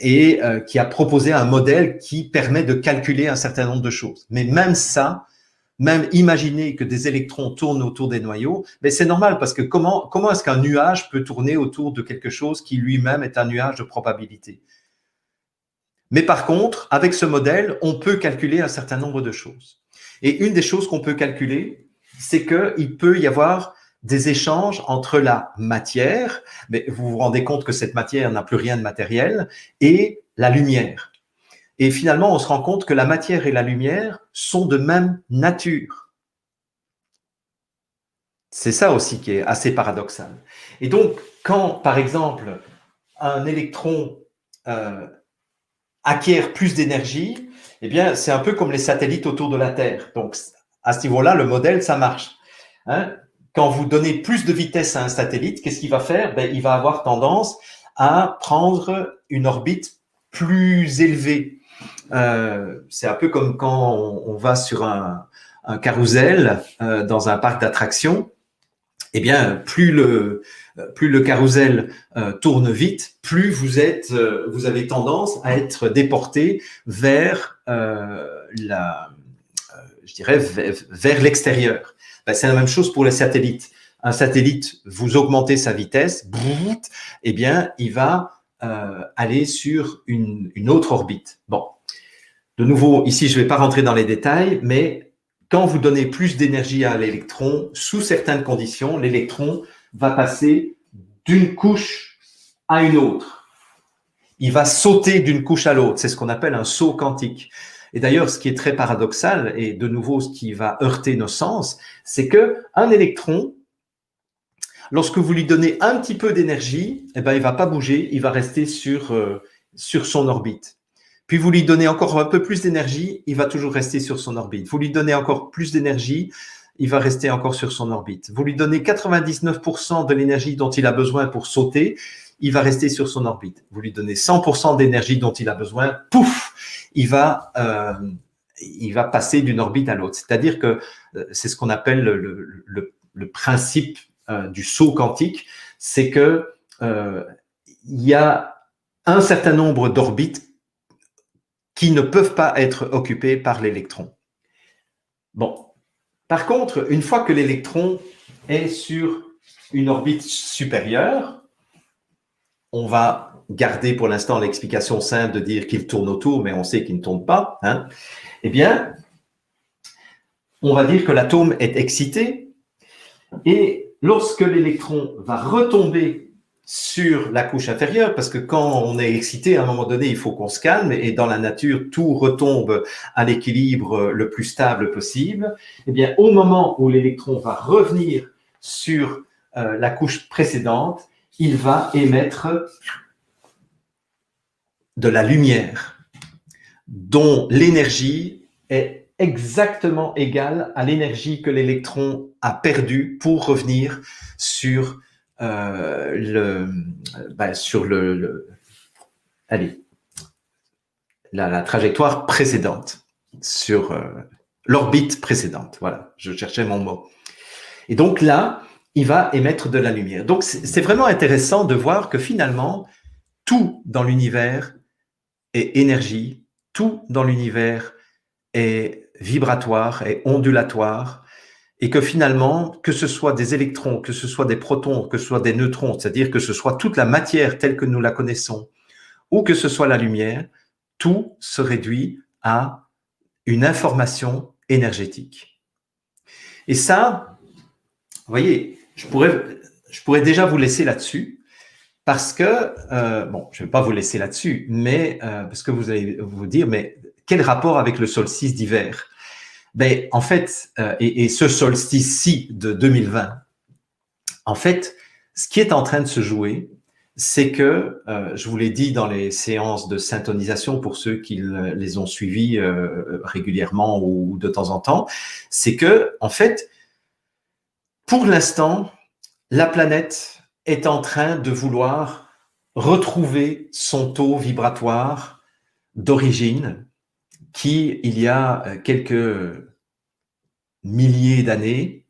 et qui a proposé un modèle qui permet de calculer un certain nombre de choses. Mais même ça, même imaginer que des électrons tournent autour des noyaux, mais c'est normal parce que comment est-ce qu'un nuage peut tourner autour de quelque chose qui lui-même est un nuage de probabilité? Mais par contre, avec ce modèle, on peut calculer un certain nombre de choses. Et une des choses qu'on peut calculer, c'est qu'il peut y avoir des échanges entre la matière, mais vous vous rendez compte que cette matière n'a plus rien de matériel, et la lumière. Et finalement, on se rend compte que la matière et la lumière sont de même nature. C'est ça aussi qui est assez paradoxal. Et donc, quand, par exemple, un électron acquiert plus d'énergie, eh bien, c'est un peu comme les satellites autour de la Terre. Donc, à ce niveau-là, le modèle, ça marche. Hein? Quand vous donnez plus de vitesse à un satellite, qu'est-ce qu'il va faire? Ben, il va avoir tendance à prendre une orbite plus élevée. C'est un peu comme quand on va sur un carrousel dans un parc d'attractions. Eh bien, plus plus le carrousel tourne vite, plus vous avez tendance à être déporté vers je dirais, vers l'extérieur. Ben, c'est la même chose pour les satellites. Un satellite, vous augmentez sa vitesse, eh bien, il va aller sur une autre orbite. Bon, de nouveau, ici, je ne vais pas rentrer dans les détails, mais quand vous donnez plus d'énergie à l'électron, sous certaines conditions, l'électron va passer d'une couche à une autre. Il va sauter d'une couche à l'autre. C'est ce qu'on appelle un saut quantique. Et d'ailleurs, ce qui est très paradoxal, et de nouveau, ce qui va heurter nos sens, c'est qu'un électron, lorsque vous lui donnez un petit peu d'énergie, eh ben, il ne va pas bouger, il va rester sur son orbite. Puis vous lui donnez encore un peu plus d'énergie, il va toujours rester sur son orbite. Vous lui donnez encore plus d'énergie, il va rester encore sur son orbite. Vous lui donnez 99% de l'énergie dont il a besoin pour sauter, il va rester sur son orbite. Vous lui donnez 100% d'énergie dont il a besoin, pouf, il va passer d'une orbite à l'autre. C'est-à-dire que c'est ce qu'on appelle le principe du saut quantique, c'est que il y a un certain nombre d'orbites qui ne peuvent pas être occupées par l'électron. Bon. Par contre, une fois que l'électron est sur une orbite supérieure, on va garder pour l'instant l'explication simple de dire qu'il tourne autour, mais on sait qu'il ne tourne pas. Hein. Eh bien, on va dire que l'atome est excité et lorsque l'électron va retomber sur la couche inférieure, parce que quand on est excité, à un moment donné, il faut qu'on se calme et dans la nature, tout retombe à l'équilibre le plus stable possible. Eh bien, au moment où l'électron va revenir sur la couche précédente, il va émettre de la lumière dont l'énergie est exactement égale à l'énergie que l'électron a perdue pour revenir sur la trajectoire précédente, sur l'orbite précédente. Voilà, je cherchais mon mot. Et donc là, il va émettre de la lumière. Donc c'est vraiment intéressant de voir que finalement, tout dans l'univers est énergie, tout dans l'univers est vibratoire, est ondulatoire, et que finalement, que ce soit des électrons, que ce soit des protons, que ce soit des neutrons, c'est-à-dire que ce soit toute la matière telle que nous la connaissons, ou que ce soit la lumière, tout se réduit à une information énergétique. Et ça, vous voyez, je pourrais déjà vous laisser là-dessus, parce que, bon, je ne vais pas vous laisser là-dessus, mais parce que vous allez vous dire, mais quel rapport avec le solstice d'hiver ? Ben, en fait, et ce solstice-ci de 2020, en fait, ce qui est en train de se jouer, c'est que, je vous l'ai dit dans les séances de syntonisation pour ceux qui les ont suivies régulièrement ou de temps en temps, c'est que, en fait, pour l'instant, la planète est en train de vouloir retrouver son taux vibratoire d'origine qui, il y a quelques milliers d'années,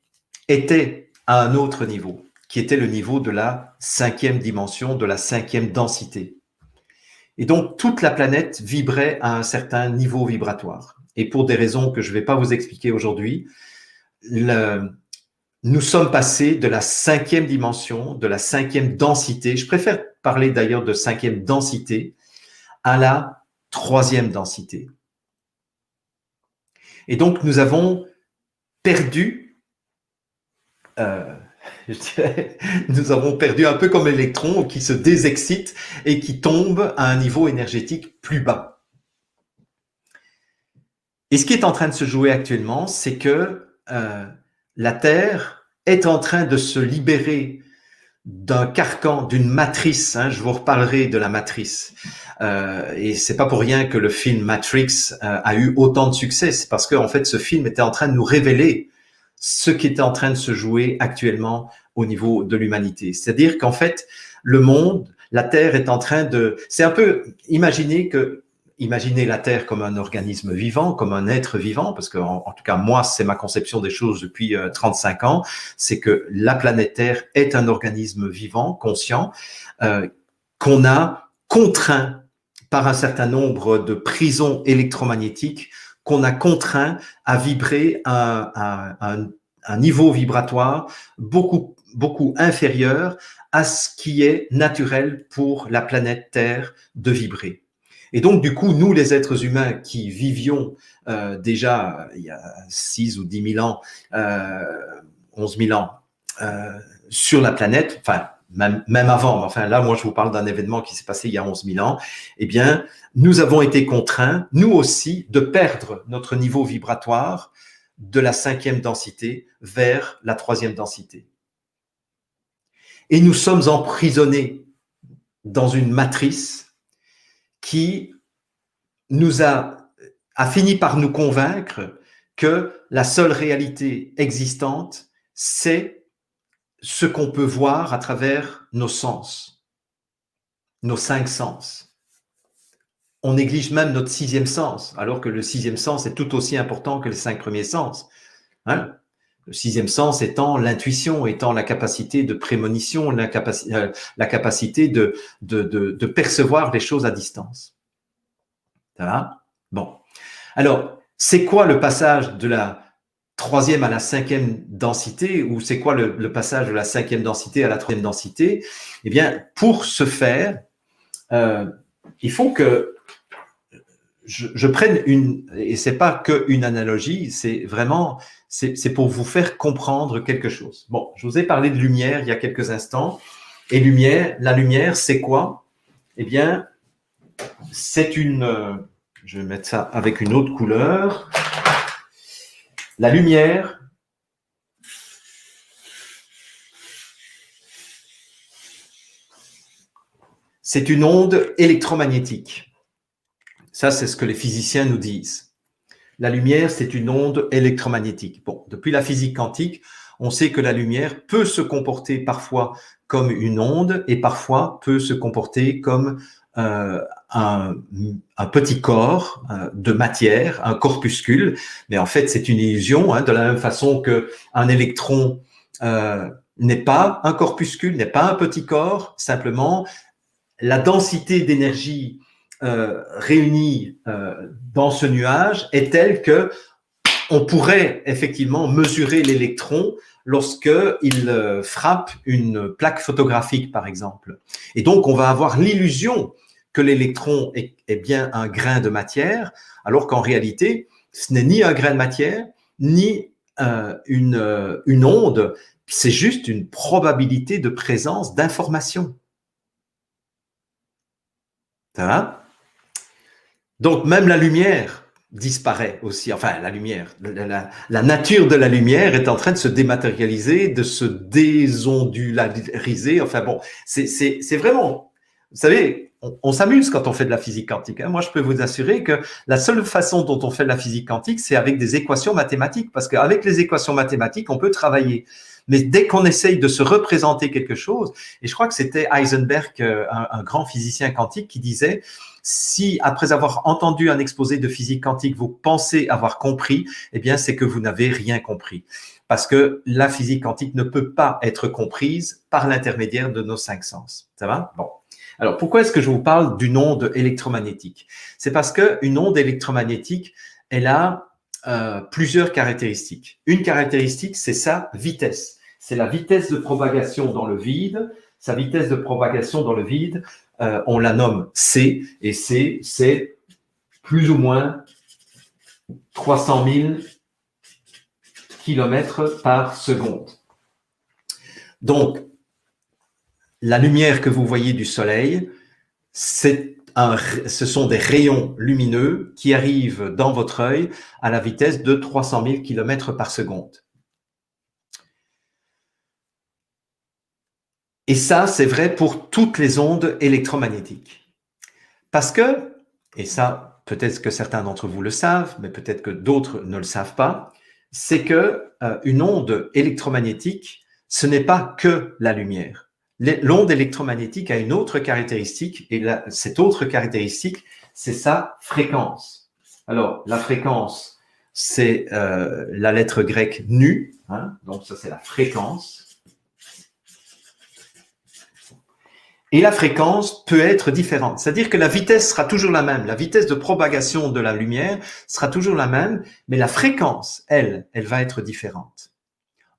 était à un autre niveau, qui était le niveau de la 5e dimension, de la 5e densité. Et donc, toute la planète vibrait à un certain niveau vibratoire. Et pour des raisons que je ne vais pas vous expliquer aujourd'hui, nous sommes passés de la 5e dimension, de la 5e densité, je préfère parler d'ailleurs de 5e densité, à la 3e densité. Et donc, nous avons perdu, je dirais, nous avons perdu un peu comme l'électron qui se désexcite et qui tombe à un niveau énergétique plus bas. Et ce qui est en train de se jouer actuellement, c'est que la Terre est en train de se libérer d'un carcan, d'une matrice. Hein, je vous reparlerai de la matrice. Et c'est pas pour rien que le film Matrix a eu autant de succès. C'est parce que en fait, ce film était en train de nous révéler ce qui était en train de se jouer actuellement au niveau de l'humanité. C'est-à-dire qu'en fait, le monde, la Terre est en train de... C'est un peu... Imaginez que imaginez la Terre comme un organisme vivant, comme un être vivant, parce que en tout cas, moi, c'est ma conception des choses depuis 35 ans, c'est que la planète Terre est un organisme vivant, conscient, qu'on a contraint par un certain nombre de prisons électromagnétiques, qu'on a contraint à vibrer à un niveau vibratoire beaucoup inférieur à ce qui est naturel pour la planète Terre de vibrer. Et donc, du coup, nous, les êtres humains qui vivions déjà il y a 6 ou 10 000 ans, 11 000 ans sur la planète, enfin, même avant, mais enfin là, moi, je vous parle d'un événement qui s'est passé il y a 11 000 ans, eh bien, nous avons été contraints, nous aussi, de perdre notre niveau vibratoire de la 5e densité vers la 3e densité. Et nous sommes emprisonnés dans une matrice qui a fini par nous convaincre que la seule réalité existante, c'est ce qu'on peut voir à travers nos sens, nos 5 sens. On néglige même notre 6e sens, alors que le 6e sens est tout aussi important que les 5 premiers sens. Hein? Le 6e sens étant l'intuition, étant la capacité de prémonition, la capacité de percevoir les choses à distance. Ça va? Bon. Alors, c'est quoi le passage de la 3e à la 5e densité, ou c'est quoi le passage de la 5e densité à la 3e densité? Eh bien, pour ce faire, il faut que je prenne et c'est pas qu'une analogie, c'est vraiment, c'est pour vous faire comprendre quelque chose. Bon, je vous ai parlé de lumière il y a quelques instants, et la lumière, c'est quoi? Eh bien, c'est je vais mettre ça avec une autre couleur. La lumière, c'est une onde électromagnétique. Ça, c'est ce que les physiciens nous disent. La lumière, c'est une onde électromagnétique. Bon, depuis la physique quantique, on sait que la lumière peut se comporter parfois comme une onde et parfois peut se comporter comme un petit corps de matière, un corpuscule, mais en fait c'est une illusion, hein, de la même façon qu'un électron n'est pas un corpuscule, n'est pas un petit corps, simplement la densité d'énergie réunie dans ce nuage est telle que on pourrait effectivement mesurer l'électron lorsqu'il frappe une plaque photographique, par exemple. Et donc, on va avoir l'illusion que l'électron est bien un grain de matière, alors qu'en réalité, ce n'est ni un grain de matière, ni une onde, c'est juste une probabilité de présence d'information. Ça va? Donc, même la lumière disparaît aussi. Enfin, la lumière, la nature de la lumière est en train de se dématérialiser, de se désondulariser. Enfin bon, c'est vraiment, vous savez, on s'amuse quand on fait de la physique quantique. Hein. Moi, je peux vous assurer que la seule façon dont on fait de la physique quantique, c'est avec des équations mathématiques, parce qu'avec les équations mathématiques, on peut travailler. Mais dès qu'on essaye de se représenter quelque chose, et je crois que c'était Heisenberg, un grand physicien quantique, qui disait, si après avoir entendu un exposé de physique quantique, vous pensez avoir compris, eh bien, c'est que vous n'avez rien compris. Parce que la physique quantique ne peut pas être comprise par l'intermédiaire de nos 5 sens. Ça va? Bon. Alors, pourquoi est-ce que je vous parle d'une onde électromagnétique? C'est parce qu'une onde électromagnétique, elle a plusieurs caractéristiques. Une caractéristique, c'est sa vitesse. C'est la vitesse de propagation dans le vide. Sa vitesse de propagation dans le vide, on la nomme C, et C, c'est plus ou moins 300 000 km par seconde. Donc, la lumière que vous voyez du soleil, ce sont des rayons lumineux qui arrivent dans votre œil à la vitesse de 300 000 km par seconde. Et ça, c'est vrai pour toutes les ondes électromagnétiques. Parce que, et ça, peut-être que certains d'entre vous le savent, mais peut-être que d'autres ne le savent pas, c'est que une onde électromagnétique, ce n'est pas que la lumière. L'onde électromagnétique a une autre caractéristique, et cette autre caractéristique, c'est sa fréquence. Alors, la fréquence, c'est la lettre grecque nu, hein, donc ça c'est la fréquence. Et la fréquence peut être différente, c'est-à-dire que la vitesse sera toujours la même, la vitesse de propagation de la lumière sera toujours la même, mais la fréquence, elle va être différente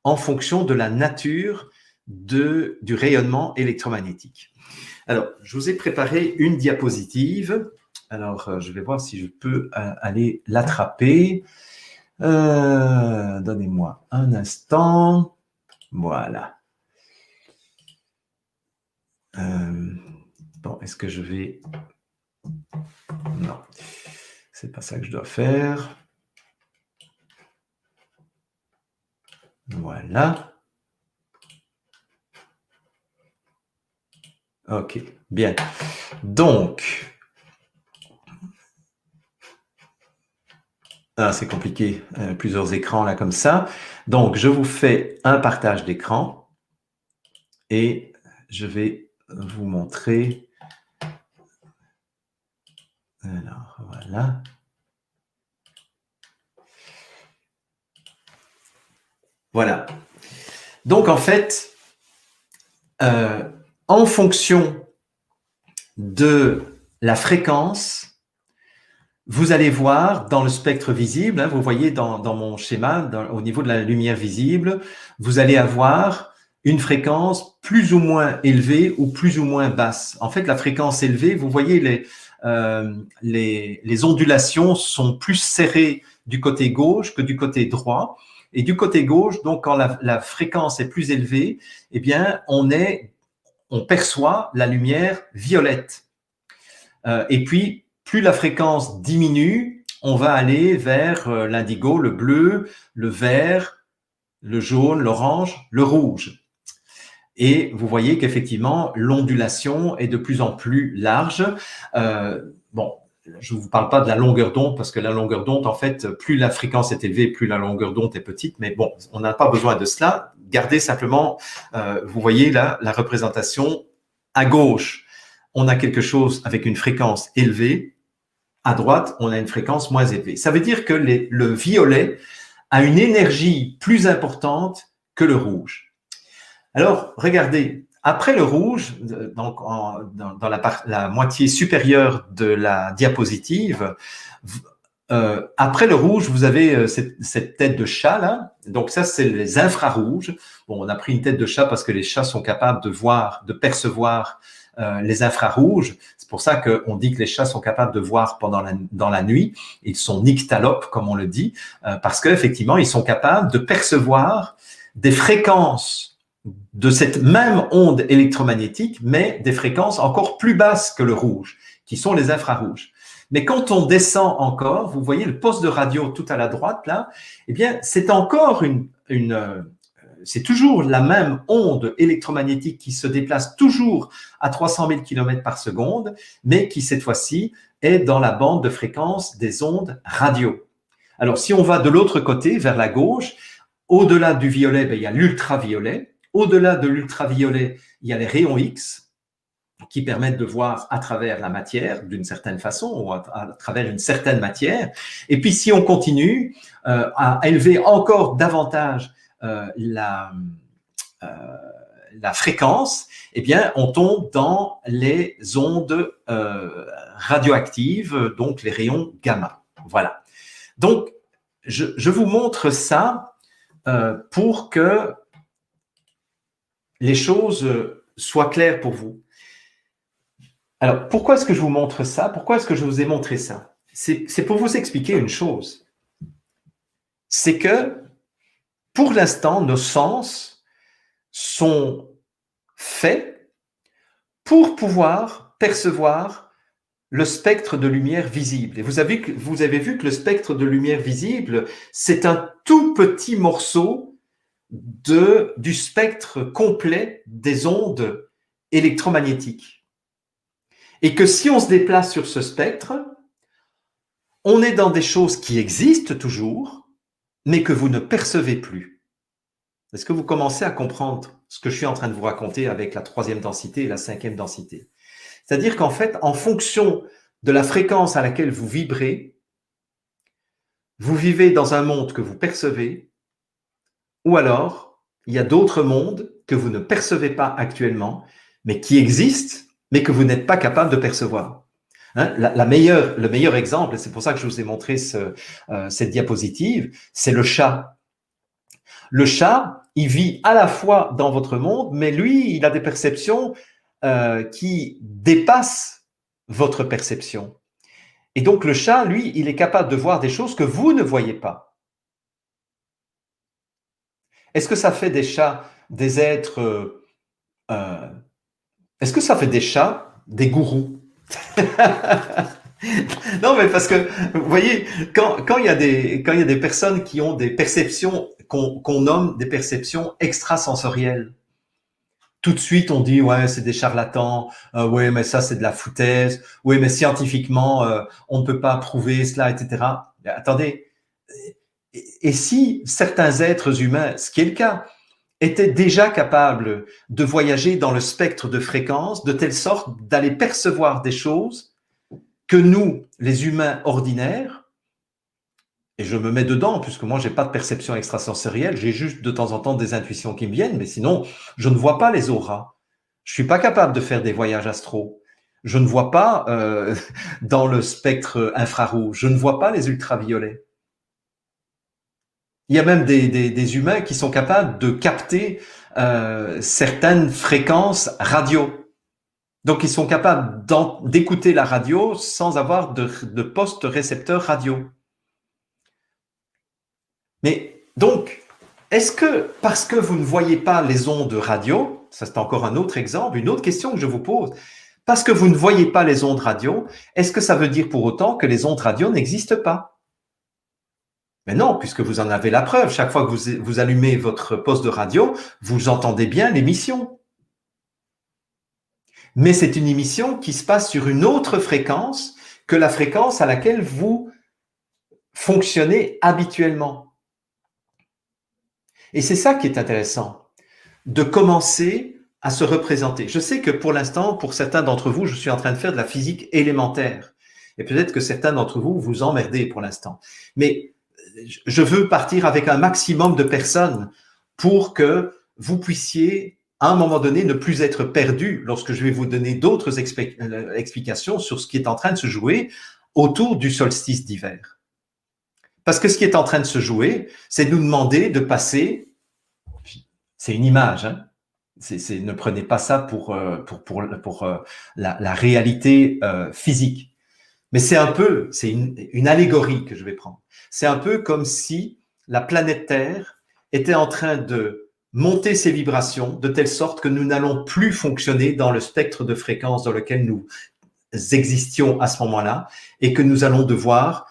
en fonction de la nature du rayonnement électromagnétique. Alors, je vous ai préparé une diapositive. Alors, je vais voir si je peux aller l'attraper. Donnez-moi un instant. Voilà. Bon, est-ce que je vais... Non, c'est pas ça que je dois faire. Voilà. Ok, bien. Donc, c'est compliqué, plusieurs écrans là comme ça. Donc, je vous fais un partage d'écran et je vais vous montrer. Alors, voilà. Voilà. Donc, en fait, en fonction de la fréquence, vous allez voir dans le spectre visible, hein, vous voyez dans mon schéma, au niveau de la lumière visible, vous allez avoir une fréquence plus ou moins élevée ou plus ou moins basse. En fait, la fréquence élevée, vous voyez les ondulations sont plus serrées du côté gauche que du côté droit. Et du côté gauche, donc quand la fréquence est plus élevée, eh bien, on perçoit la lumière violette. Et puis, plus la fréquence diminue, on va aller vers l'indigo, le bleu, le vert, le jaune, l'orange, le rouge. Et vous voyez qu'effectivement, l'ondulation est de plus en plus large. Bon, je ne vous parle pas de la longueur d'onde, parce que la longueur d'onde, en fait, plus la fréquence est élevée, plus la longueur d'onde est petite. Mais bon, on n'a pas besoin de cela. Gardez simplement, vous voyez là, la représentation à gauche. On a quelque chose avec une fréquence élevée. À droite, on a une fréquence moins élevée. Ça veut dire que le violet a une énergie plus importante que le rouge. Alors, regardez, après le rouge, donc dans la moitié supérieure de la diapositive, après le rouge, vous avez cette tête de chat là. Donc ça, c'est les infrarouges. Bon, on a pris une tête de chat parce que les chats sont capables de percevoir les infrarouges. C'est pour ça qu'on dit que les chats sont capables de voir dans la nuit. Ils sont nyctalopes, comme on le dit, parce qu'effectivement, ils sont capables de percevoir des fréquences de cette même onde électromagnétique, mais des fréquences encore plus basses que le rouge, qui sont les infrarouges. Mais quand on descend encore, vous voyez le poste de radio tout à la droite là, eh bien, c'est encore c'est toujours la même onde électromagnétique qui se déplace toujours à 300 000 km par seconde, mais qui cette fois-ci est dans la bande de fréquence des ondes radio. Alors, si on va de l'autre côté, vers la gauche, au-delà du violet, il y a l'ultraviolet. Au-delà de l'ultraviolet, il y a les rayons X qui permettent de voir à travers la matière d'une certaine façon ou à travers une certaine matière. Et puis, si on continue à élever encore davantage la fréquence, eh bien, on tombe dans les ondes radioactives, donc les rayons gamma. Voilà. Donc, je vous montre ça pour que les choses soient claires pour vous. Alors, pourquoi est-ce que je vous montre ça? Pourquoi est-ce que je vous ai montré ça? C'est pour vous expliquer une chose. C'est que, pour l'instant, nos sens sont faits pour pouvoir percevoir le spectre de lumière visible. Et vous avez vu que le spectre de lumière visible, c'est un tout petit morceau du spectre complet des ondes électromagnétiques. Et que si on se déplace sur ce spectre, on est dans des choses qui existent toujours, mais que vous ne percevez plus. Est-ce que vous commencez à comprendre ce que je suis en train de vous raconter avec la troisième densité et la cinquième densité? C'est-à-dire qu'en fait, en fonction de la fréquence à laquelle vous vibrez, vous vivez dans un monde que vous percevez, ou alors il y a d'autres mondes que vous ne percevez pas actuellement, mais qui existent, mais que vous n'êtes pas capable de percevoir. Hein, le meilleur exemple, et c'est pour ça que je vous ai montré cette diapositive, c'est le chat. Le chat, il vit à la fois dans votre monde, mais lui, il a des perceptions qui dépassent votre perception. Et donc le chat, lui, il est capable de voir des choses que vous ne voyez pas. Est-ce que ça fait des chats des êtres... est-ce que ça fait des chats des gourous? Non, mais parce que, vous voyez, quand il y a des personnes qui ont des perceptions qu'on nomme des perceptions extrasensorielles, tout de suite on dit ouais c'est des charlatans, ouais mais ça c'est de la foutaise, ouais mais scientifiquement on ne peut pas prouver cela, etc. Mais attendez, et si certains êtres humains, ce qui est le cas, étaient déjà capables de voyager dans le spectre de fréquences de telle sorte d'aller percevoir des choses que nous, les humains ordinaires, et je me mets dedans, puisque moi, j'ai pas de perception extrasensorielle, j'ai juste de temps en temps des intuitions qui me viennent, mais sinon, je ne vois pas les auras. Je suis pas capable de faire des voyages astraux. Je ne vois pas dans le spectre infrarouge. Je ne vois pas les ultraviolets. Il y a même des humains qui sont capables de capter certaines fréquences radio. Donc, ils sont capables d'écouter la radio sans avoir de poste récepteur radio. Mais donc, est-ce que parce que vous ne voyez pas les ondes radio, ça c'est encore un autre exemple, une autre question que je vous pose, parce que vous ne voyez pas les ondes radio, est-ce que ça veut dire pour autant que les ondes radio n'existent pas? Mais non, puisque vous en avez la preuve. Chaque fois que vous allumez votre poste de radio, vous entendez bien l'émission. Mais c'est une émission qui se passe sur une autre fréquence que la fréquence à laquelle vous fonctionnez habituellement. Et c'est ça qui est intéressant, de commencer à se représenter. Je sais que pour l'instant, pour certains d'entre vous, je suis en train de faire de la physique élémentaire. Et peut-être que certains d'entre vous vous emmerdez pour l'instant. Mais je veux partir avec un maximum de personnes pour que vous puissiez, à un moment donné, ne plus être perdu lorsque je vais vous donner d'autres explications sur ce qui est en train de se jouer autour du solstice d'hiver. Parce que ce qui est en train de se jouer, c'est de nous demander de passer, c'est une image, hein, ne prenez pas ça pour la réalité physique. Mais c'est un peu, c'est une allégorie que je vais prendre. C'est un peu comme si la planète Terre était en train de monter ses vibrations de telle sorte que nous n'allons plus fonctionner dans le spectre de fréquence dans lequel nous existions à ce moment-là et que nous allons devoir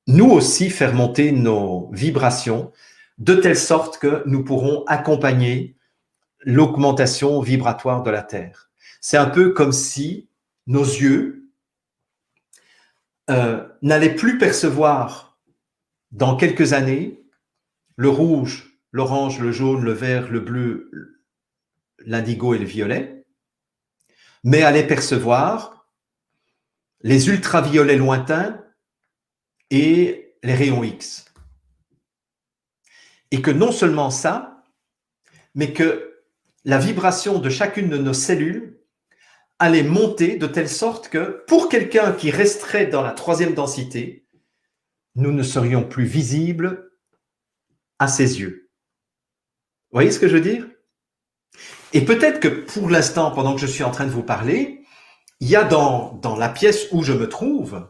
nous aussi faire monter nos vibrations de telle sorte que nous pourrons accompagner l'augmentation vibratoire de la Terre. C'est un peu comme si nos yeux n'allaient plus percevoir dans quelques années le rouge, l'orange, le jaune, le vert, le bleu, l'indigo et le violet, mais allaient percevoir les ultraviolets lointains et les rayons X. Et que non seulement ça, mais que la vibration de chacune de nos cellules allait monter de telle sorte que pour quelqu'un qui resterait dans la troisième densité, nous ne serions plus visibles à ses yeux. Vous voyez ce que je veux dire? Et peut-être que pour l'instant, pendant que je suis en train de vous parler, il y a dans la pièce où je me trouve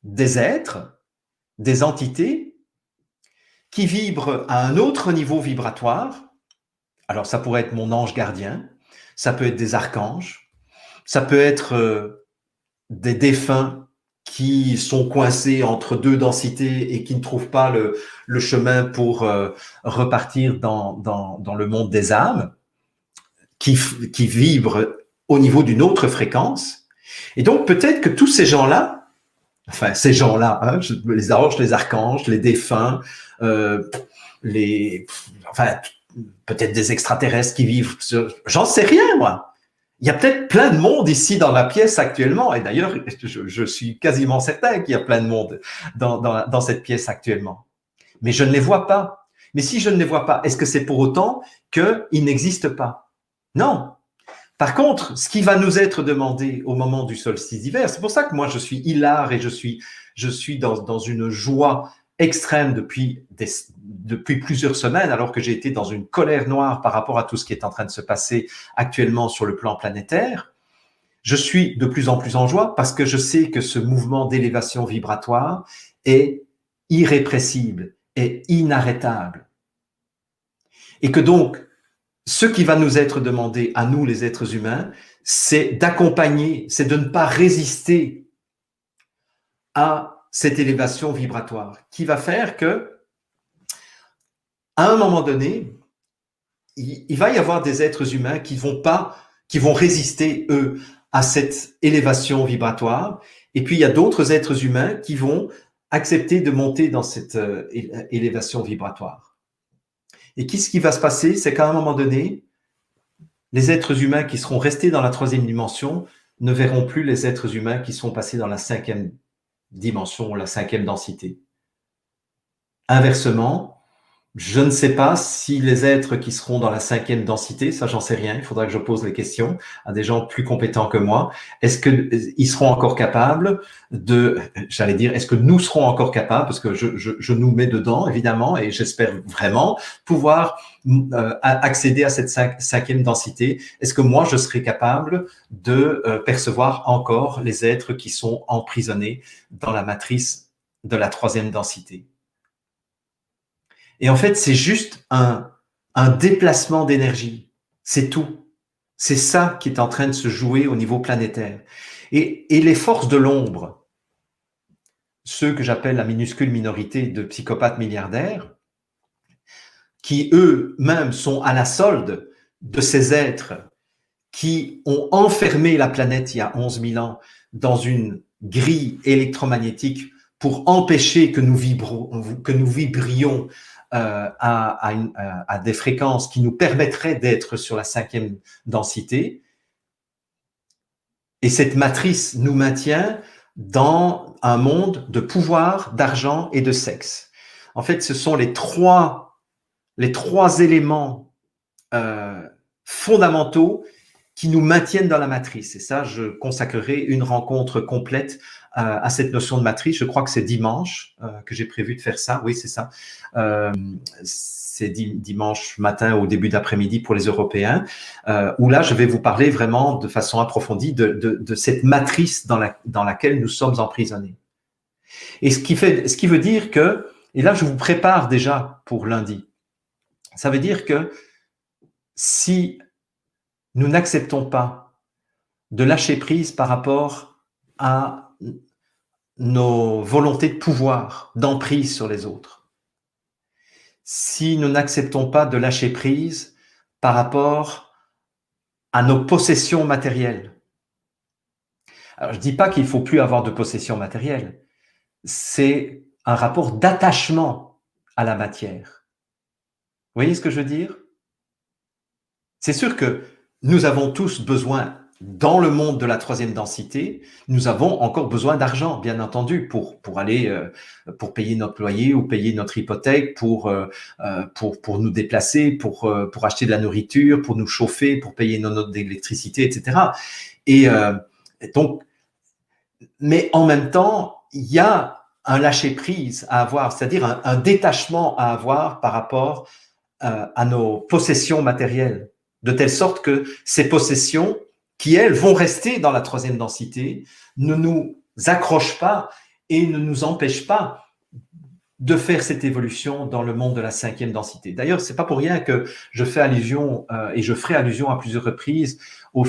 des êtres, des entités qui vibrent à un autre niveau vibratoire. Alors ça pourrait être mon ange gardien, ça peut être des archanges, ça peut être des défunts qui sont coincés entre deux densités et qui ne trouvent pas le chemin pour repartir dans le monde des âmes, qui vibrent au niveau d'une autre fréquence. Et donc peut-être que tous ces gens-là, enfin ces gens-là, hein, les anges, les archanges, les défunts, enfin, peut-être des extraterrestres qui vivent, j'en sais rien, moi. Il y a peut-être plein de monde ici dans la pièce actuellement, et d'ailleurs, je suis quasiment certain qu'il y a plein de monde dans cette pièce actuellement. Mais je ne les vois pas. Mais si je ne les vois pas, est-ce que c'est pour autant qu'ils n'existent pas? Non. Par contre, ce qui va nous être demandé au moment du solstice d'hiver, c'est pour ça que moi je suis hilar et je suis dans une joie extrême depuis plusieurs semaines, alors que j'ai été dans une colère noire par rapport à tout ce qui est en train de se passer actuellement sur le plan planétaire. Je suis de plus en plus en joie parce que je sais que ce mouvement d'élévation vibratoire est irrépressible, est inarrêtable. Et que donc, ce qui va nous être demandé à nous, les êtres humains, c'est d'accompagner, c'est de ne pas résister à cette élévation vibratoire qui va faire que, à un moment donné, il va y avoir des êtres humains qui vont résister, eux, à cette élévation vibratoire. Et puis, il y a d'autres êtres humains qui vont accepter de monter dans cette élévation vibratoire. Et qu'est-ce qui va se passer? C'est qu'à un moment donné, les êtres humains qui seront restés dans la troisième dimension ne verront plus les êtres humains qui sont passés dans la cinquième dimension, la cinquième densité. Inversement, je ne sais pas si les êtres qui seront dans la cinquième densité, ça j'en sais rien, il faudra que je pose les questions à des gens plus compétents que moi. Est-ce qu'ils seront encore capables est-ce que nous serons encore capables, parce que je nous mets dedans évidemment, et j'espère vraiment pouvoir accéder à cette cinquième densité. Est-ce que moi je serai capable de percevoir encore les êtres qui sont emprisonnés dans la matrice de la troisième densité? Et en fait, c'est juste un déplacement d'énergie. C'est tout. C'est ça qui est en train de se jouer au niveau planétaire. Et les forces de l'ombre, ceux que j'appelle la minuscule minorité de psychopathes milliardaires, qui eux-mêmes sont à la solde de ces êtres qui ont enfermé la planète il y a 11 000 ans dans une grille électromagnétique pour empêcher que nous vibrions à des fréquences qui nous permettraient d'être sur la cinquième densité. Et cette matrice nous maintient dans un monde de pouvoir, d'argent et de sexe. En fait, ce sont les trois éléments fondamentaux qui nous maintiennent dans la matrice. Et ça, je consacrerai une rencontre complète à cette notion de matrice. Je crois que c'est dimanche que j'ai prévu de faire ça. Oui, c'est ça. C'est dimanche matin au début d'après-midi pour les Européens, où là, je vais vous parler vraiment de façon approfondie de cette matrice dans laquelle nous sommes emprisonnés. Et ce qui veut dire que, et là, je vous prépare déjà pour lundi, ça veut dire que si nous n'acceptons pas de lâcher prise par rapport à nos volontés de pouvoir, d'emprise sur les autres, si nous n'acceptons pas de lâcher prise par rapport à nos possessions matérielles. Alors, je ne dis pas qu'il ne faut plus avoir de possessions matérielles, c'est un rapport d'attachement à la matière. Vous voyez ce que je veux dire? C'est sûr que nous avons tous besoin, dans le monde de la troisième densité, nous avons encore besoin d'argent, bien entendu, pour aller, pour payer notre loyer ou payer notre hypothèque, pour nous déplacer, pour acheter de la nourriture, pour nous chauffer, pour payer nos notes d'électricité, etc. Et donc, mais en même temps, il y a un lâcher-prise à avoir, c'est-à-dire un détachement à avoir par rapport à nos possessions matérielles, de telle sorte que ces possessions, qui elles vont rester dans la troisième densité, ne nous accrochent pas et ne nous empêchent pas de faire cette évolution dans le monde de la cinquième densité. D'ailleurs, c'est pas pour rien que je fais allusion et je ferai allusion à plusieurs reprises au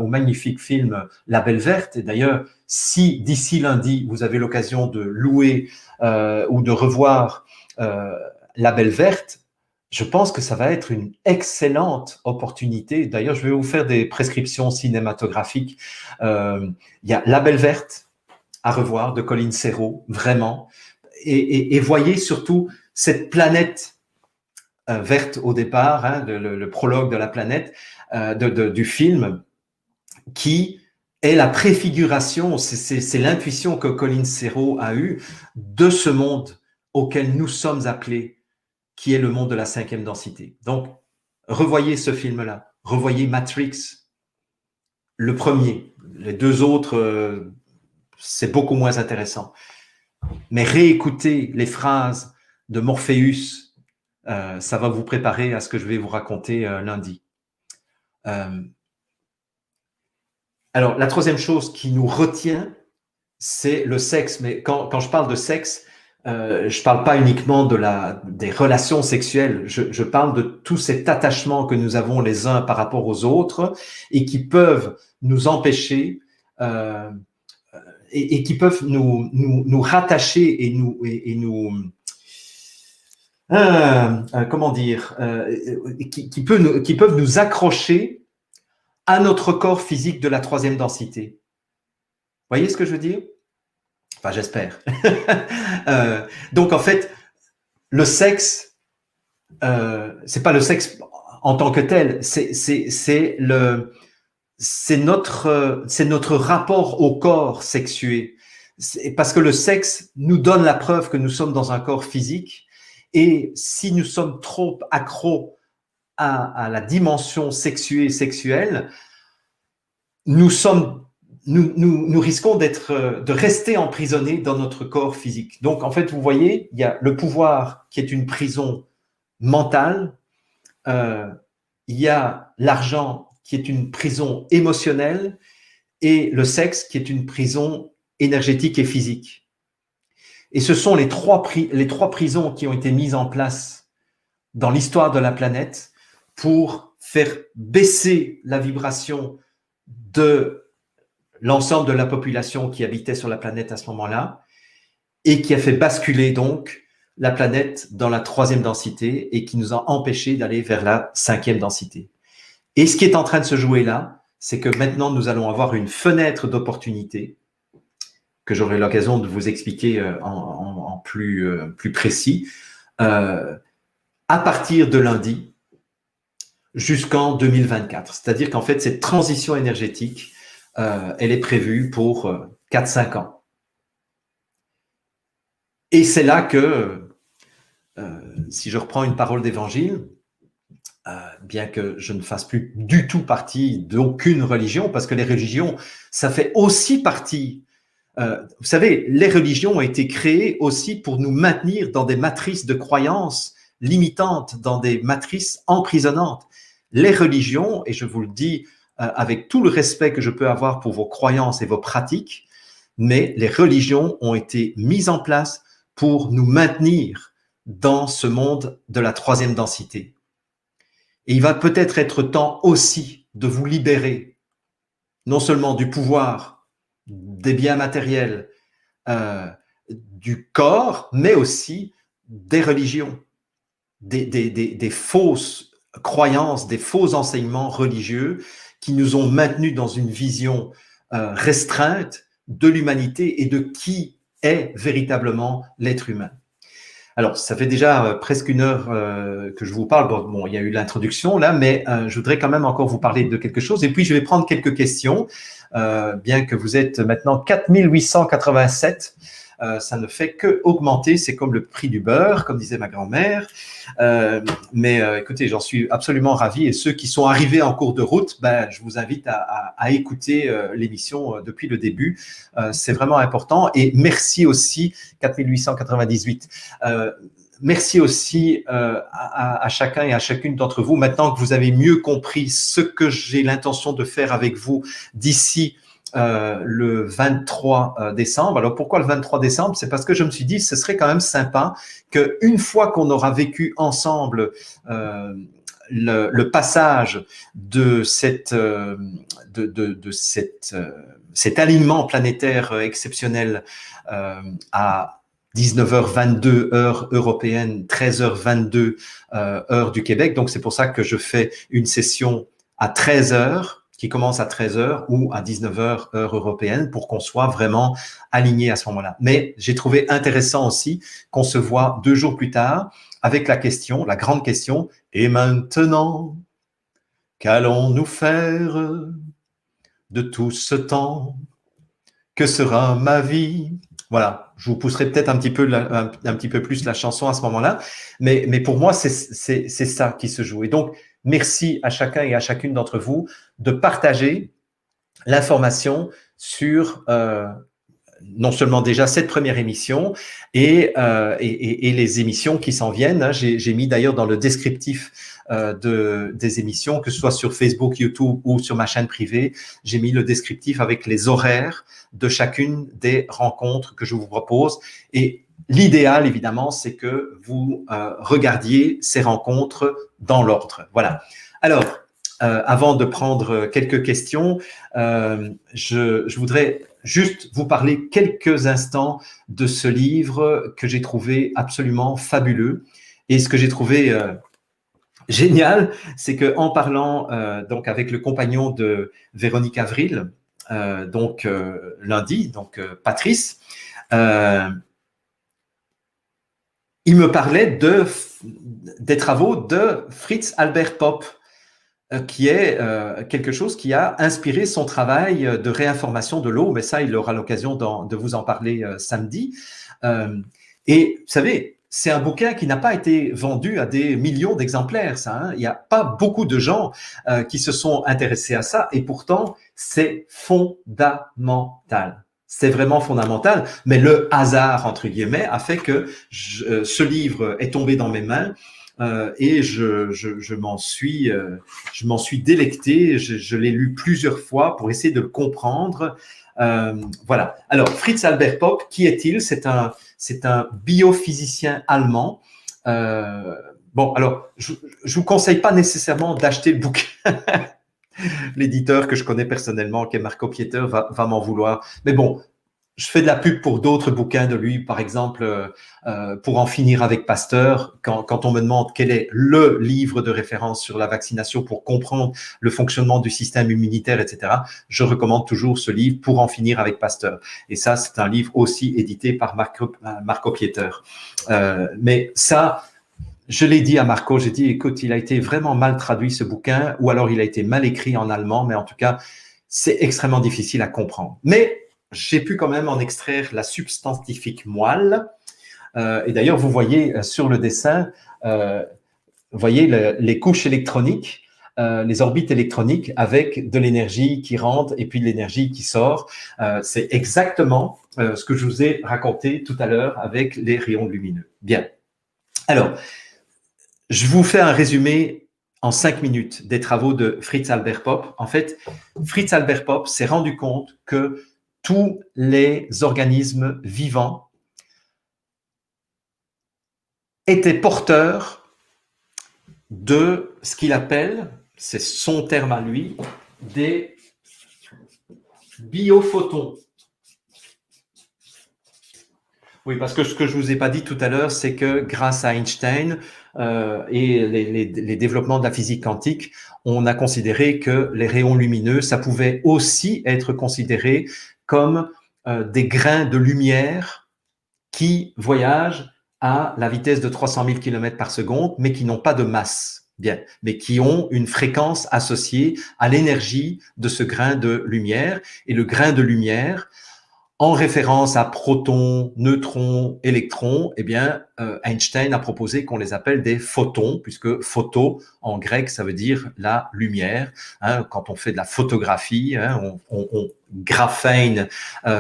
magnifique film La Belle Verte. Et d'ailleurs, si d'ici lundi vous avez l'occasion de louer ou de revoir La Belle Verte, je pense que ça va être une excellente opportunité. D'ailleurs, je vais vous faire des prescriptions cinématographiques. Il y a La Belle Verte à revoir de Colin Serrault, vraiment. Et voyez surtout cette planète verte au départ, hein, le prologue de la planète, du film, qui est la préfiguration, c'est l'intuition que Colin Serrault a eue de ce monde auquel nous sommes appelés, qui est le monde de la cinquième densité. Donc, revoyez ce film-là, revoyez Matrix, le premier. Les deux autres, c'est beaucoup moins intéressant. Mais réécoutez les phrases de Morpheus, ça va vous préparer à ce que je vais vous raconter lundi. Alors, la troisième chose qui nous retient, c'est le sexe. Mais quand je parle de sexe, je parle pas uniquement des relations sexuelles. Je parle de tout cet attachement que nous avons les uns par rapport aux autres et qui peuvent nous empêcher et qui peuvent nous rattacher et nous comment dire, qui peuvent nous accrocher à notre corps physique de la troisième densité. Vous voyez ce que je veux dire? Enfin, j'espère. Donc, en fait, le sexe, c'est pas le sexe en tant que tel, c'est notre rapport au corps sexué. Parce que le sexe nous donne la preuve que nous sommes dans un corps physique. Et si nous sommes trop accros à la dimension sexuée et sexuelle, nous risquons de rester emprisonnés dans notre corps physique. Donc, en fait, vous voyez, il y a le pouvoir qui est une prison mentale, il y a l'argent qui est une prison émotionnelle et le sexe qui est une prison énergétique et physique. Et ce sont les trois prisons qui ont été mises en place dans l'histoire de la planète pour faire baisser la vibration de l'ensemble de la population qui habitait sur la planète à ce moment-là et qui a fait basculer donc la planète dans la troisième densité et qui nous a empêchés d'aller vers la cinquième densité. Et ce qui est en train de se jouer là, c'est que maintenant nous allons avoir une fenêtre d'opportunité que j'aurai l'occasion de vous expliquer en plus précis, à partir de lundi jusqu'en 2024. C'est-à-dire qu'en fait, cette transition énergétique, elle est prévue pour 4-5 ans. Et c'est là que, si je reprends une parole d'évangile, bien que je ne fasse plus du tout partie d'aucune religion, parce que les religions, ça fait aussi partie. Vous savez, les religions ont été créées aussi pour nous maintenir dans des matrices de croyances limitantes, dans des matrices emprisonnantes. Les religions, et je vous le dis avec tout le respect que je peux avoir pour vos croyances et vos pratiques, mais les religions ont été mises en place pour nous maintenir dans ce monde de la troisième densité. Et il va peut-être être temps aussi de vous libérer, non seulement du pouvoir, des biens matériels, du corps, mais aussi des religions, des fausses croyances, des faux enseignements religieux qui nous ont maintenus dans une vision restreinte de l'humanité et de qui est véritablement l'être humain. Alors, ça fait déjà presque 1 heure que je vous parle. Bon, il y a eu l'introduction là, mais je voudrais quand même encore vous parler de quelque chose. Et puis, je vais prendre quelques questions, bien que vous êtes maintenant 4887. Ça ne fait que augmenter. C'est comme le prix du beurre, comme disait ma grand-mère. Mais écoutez, j'en suis absolument ravi. Et ceux qui sont arrivés en cours de route, je vous invite à écouter l'émission depuis le début. C'est vraiment important. Et merci aussi, 4898. Merci aussi à chacun et à chacune d'entre vous. Maintenant que vous avez mieux compris ce que j'ai l'intention de faire avec vous d'ici le 23 décembre. Alors, pourquoi le 23 décembre? C'est parce que je me suis dit, ce serait quand même sympa qu'une fois qu'on aura vécu ensemble le passage de cet alignement planétaire exceptionnel à 19h22 heure européenne, 13h22 heure du Québec. Donc, c'est pour ça que je fais une session à 13h, qui commence à 13h ou à 19h heure européenne, pour qu'on soit vraiment aligné à ce moment-là. Mais j'ai trouvé intéressant aussi qu'on se voit 2 jours plus tard avec la question, la grande question, et maintenant, qu'allons-nous faire de tout ce temps? Que sera ma vie? Voilà, je vous pousserai peut-être un petit peu plus la chanson à ce moment-là, mais pour moi, c'est ça qui se joue. Et donc, merci à chacun et à chacune d'entre vous de partager l'information sur non seulement déjà cette première émission et les émissions qui s'en viennent. J'ai mis d'ailleurs dans le descriptif des émissions, que ce soit sur Facebook, YouTube ou sur ma chaîne privée, j'ai mis le descriptif avec les horaires de chacune des rencontres que je vous propose. Et l'idéal, évidemment, c'est que vous regardiez ces rencontres dans l'ordre. Voilà. Alors, avant de prendre quelques questions, je voudrais juste vous parler quelques instants de ce livre que j'ai trouvé absolument fabuleux. Et ce que j'ai trouvé génial, c'est qu'en parlant donc avec le compagnon de Véronique Avril, lundi, Patrice, il me parlait des travaux de Fritz Albert Popp, qui est quelque chose qui a inspiré son travail de réinformation de l'eau, mais ça, il aura l'occasion de vous en parler samedi. Et vous savez, c'est un bouquin qui n'a pas été vendu à des millions d'exemplaires, ça. Hein. Il n'y a pas beaucoup de gens qui se sont intéressés à ça, et pourtant, c'est fondamental. C'est vraiment fondamental, mais le hasard, entre guillemets, a fait que ce livre est tombé dans mes mains. Et je m'en suis délecté. Je l'ai lu plusieurs fois pour essayer de le comprendre. Voilà. Alors, Fritz Albert Popp, qui est-il? C'est un biophysicien allemand. Bon, alors, je vous conseille pas nécessairement d'acheter le bouquin. L'éditeur que je connais personnellement, qui est Marco Pieter, va m'en vouloir. Mais bon, je fais de la pub pour d'autres bouquins de lui, par exemple, pour en finir avec Pasteur. Quand on me demande quel est le livre de référence sur la vaccination pour comprendre le fonctionnement du système immunitaire, etc., je recommande toujours ce livre, Pour en finir avec Pasteur. Et ça, c'est un livre aussi édité par Marco Pieter. Mais ça, je l'ai dit à Marco, j'ai dit, écoute, il a été vraiment mal traduit ce bouquin, ou alors il a été mal écrit en allemand, mais en tout cas, c'est extrêmement difficile à comprendre. Mais j'ai pu quand même en extraire la substantifique moelle. Et d'ailleurs, vous voyez sur le dessin, vous voyez les couches électroniques, les orbites électroniques avec de l'énergie qui rentre et puis de l'énergie qui sort. C'est exactement ce que je vous ai raconté tout à l'heure avec les rayons lumineux. Bien. Alors, je vous fais un résumé en 5 minutes des travaux de Fritz Albert Popp. En fait, Fritz Albert Popp s'est rendu compte que tous les organismes vivants étaient porteurs de ce qu'il appelle, c'est son terme à lui, des biophotons. Oui, parce que ce que je ne vous ai pas dit tout à l'heure, c'est que grâce à Einstein et les développements de la physique quantique, on a considéré que les rayons lumineux, ça pouvait aussi être considéré comme des grains de lumière qui voyagent à la vitesse de 300 000 km par seconde, mais qui n'ont pas de masse, bien, mais qui ont une fréquence associée à l'énergie de ce grain de lumière. Et le grain de lumière, en référence à protons, neutrons, électrons, eh bien, Einstein a proposé qu'on les appelle des photons, puisque photo, en grec, ça veut dire la lumière. Hein, quand on fait de la photographie, hein, graphein,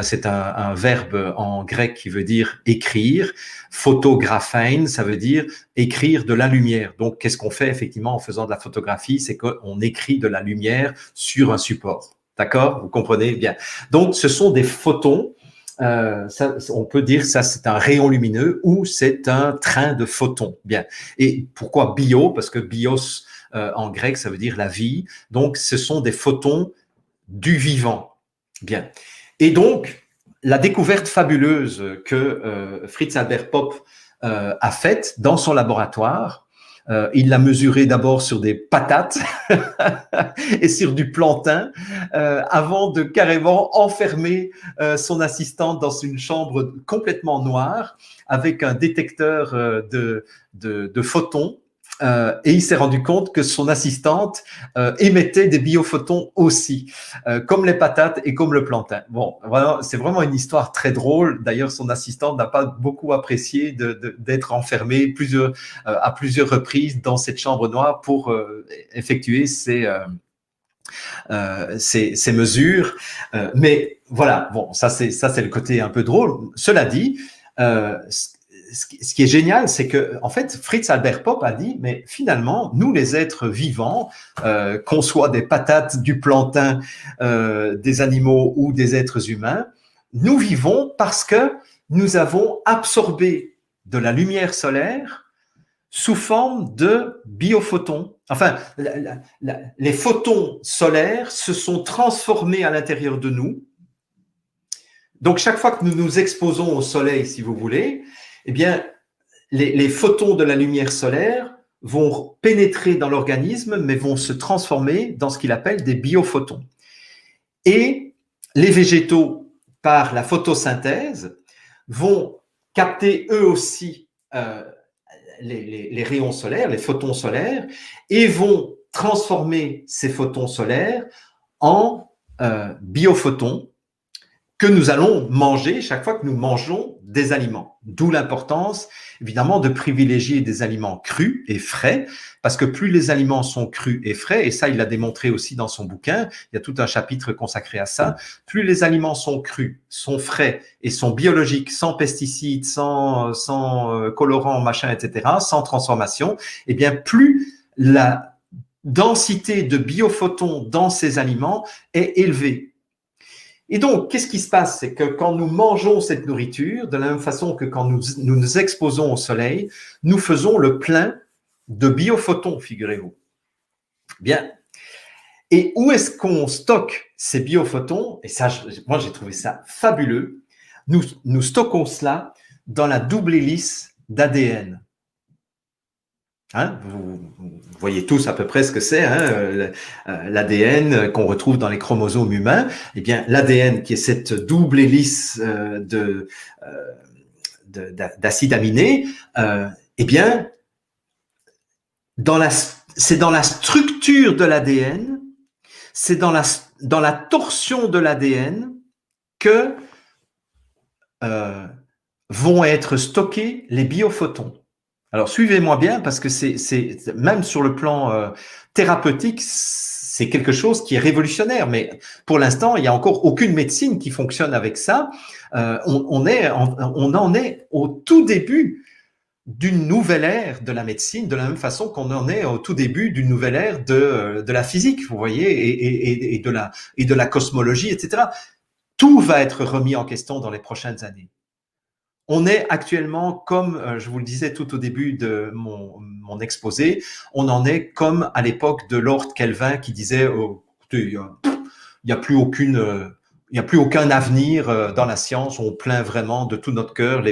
c'est un verbe en grec qui veut dire écrire. Photographein, ça veut dire écrire de la lumière. Donc, qu'est-ce qu'on fait effectivement en faisant de la photographie? C'est qu'on écrit de la lumière sur un support. D'accord? Vous comprenez bien. Donc, ce sont des photons. Ça, on peut dire ça, c'est un rayon lumineux ou c'est un train de photons. Bien. Et pourquoi bio? Parce que bios, en grec, ça veut dire la vie. Donc, ce sont des photons du vivant. Bien. Et donc, la découverte fabuleuse que Fritz Albert Popp a faite dans son laboratoire, Il l'a mesuré d'abord sur des patates et sur du plantain avant de carrément enfermer son assistante dans une chambre complètement noire avec un détecteur de photons. Et il s'est rendu compte que son assistante émettait des biophotons aussi, comme les patates et comme le plantain. Bon, voilà, c'est vraiment une histoire très drôle. D'ailleurs, son assistante n'a pas beaucoup apprécié d'être enfermée à plusieurs reprises dans cette chambre noire pour effectuer ces mesures. Mais voilà, bon, ça c'est le côté un peu drôle. Cela dit, ce qui est génial, c'est que, en fait, Fritz Albert Popp a dit, mais finalement, nous, les êtres vivants, qu'on soit des patates, du plantain, des animaux ou des êtres humains, nous vivons parce que nous avons absorbé de la lumière solaire sous forme de biophotons. Enfin, les photons solaires se sont transformés à l'intérieur de nous. Donc, chaque fois que nous nous exposons au soleil, si vous voulez, eh bien, les photons de la lumière solaire vont pénétrer dans l'organisme, mais vont se transformer dans ce qu'il appelle des biophotons. Et les végétaux, par la photosynthèse, vont capter eux aussi les rayons solaires, les photons solaires, et vont transformer ces photons solaires en biophotons que nous allons manger chaque fois que nous mangeons des aliments. D'où l'importance, évidemment, de privilégier des aliments crus et frais, parce que plus les aliments sont crus et frais, et ça, il l'a démontré aussi dans son bouquin, il y a tout un chapitre consacré à ça, plus les aliments sont crus, sont frais et sont biologiques, sans pesticides, sans colorants, machin, etc., sans transformation, eh bien, plus la densité de biophotons dans ces aliments est élevée. Et donc, qu'est-ce qui se passe? C'est que quand nous mangeons cette nourriture, de la même façon que quand nous exposons au soleil, nous faisons le plein de biophotons, figurez-vous. Bien. Et où est-ce qu'on stocke ces biophotons? Et ça, moi, j'ai trouvé ça fabuleux. Nous stockons cela dans la double hélice d'ADN. Hein, vous voyez tous à peu près ce que c'est, hein, l'ADN qu'on retrouve dans les chromosomes humains. Eh bien, l'ADN, qui est cette double hélice d'acides aminés, eh bien, c'est dans la structure de l'ADN, c'est dans la torsion de l'ADN que vont être stockés les biophotons. Alors, suivez-moi bien, parce que c'est même sur le plan thérapeutique, c'est quelque chose qui est révolutionnaire. Mais pour l'instant, il n'y a encore aucune médecine qui fonctionne avec ça. On en est au tout début d'une nouvelle ère de la médecine, de la même façon qu'on en est au tout début d'une nouvelle ère de la physique, vous voyez, et de la cosmologie, etc. Tout va être remis en question dans les prochaines années. On est actuellement, comme je vous le disais tout au début de mon exposé, on en est comme à l'époque de Lord Kelvin qui disait oh, écoutez, il n'y a plus aucun avenir dans la science, on plaint vraiment de tout notre cœur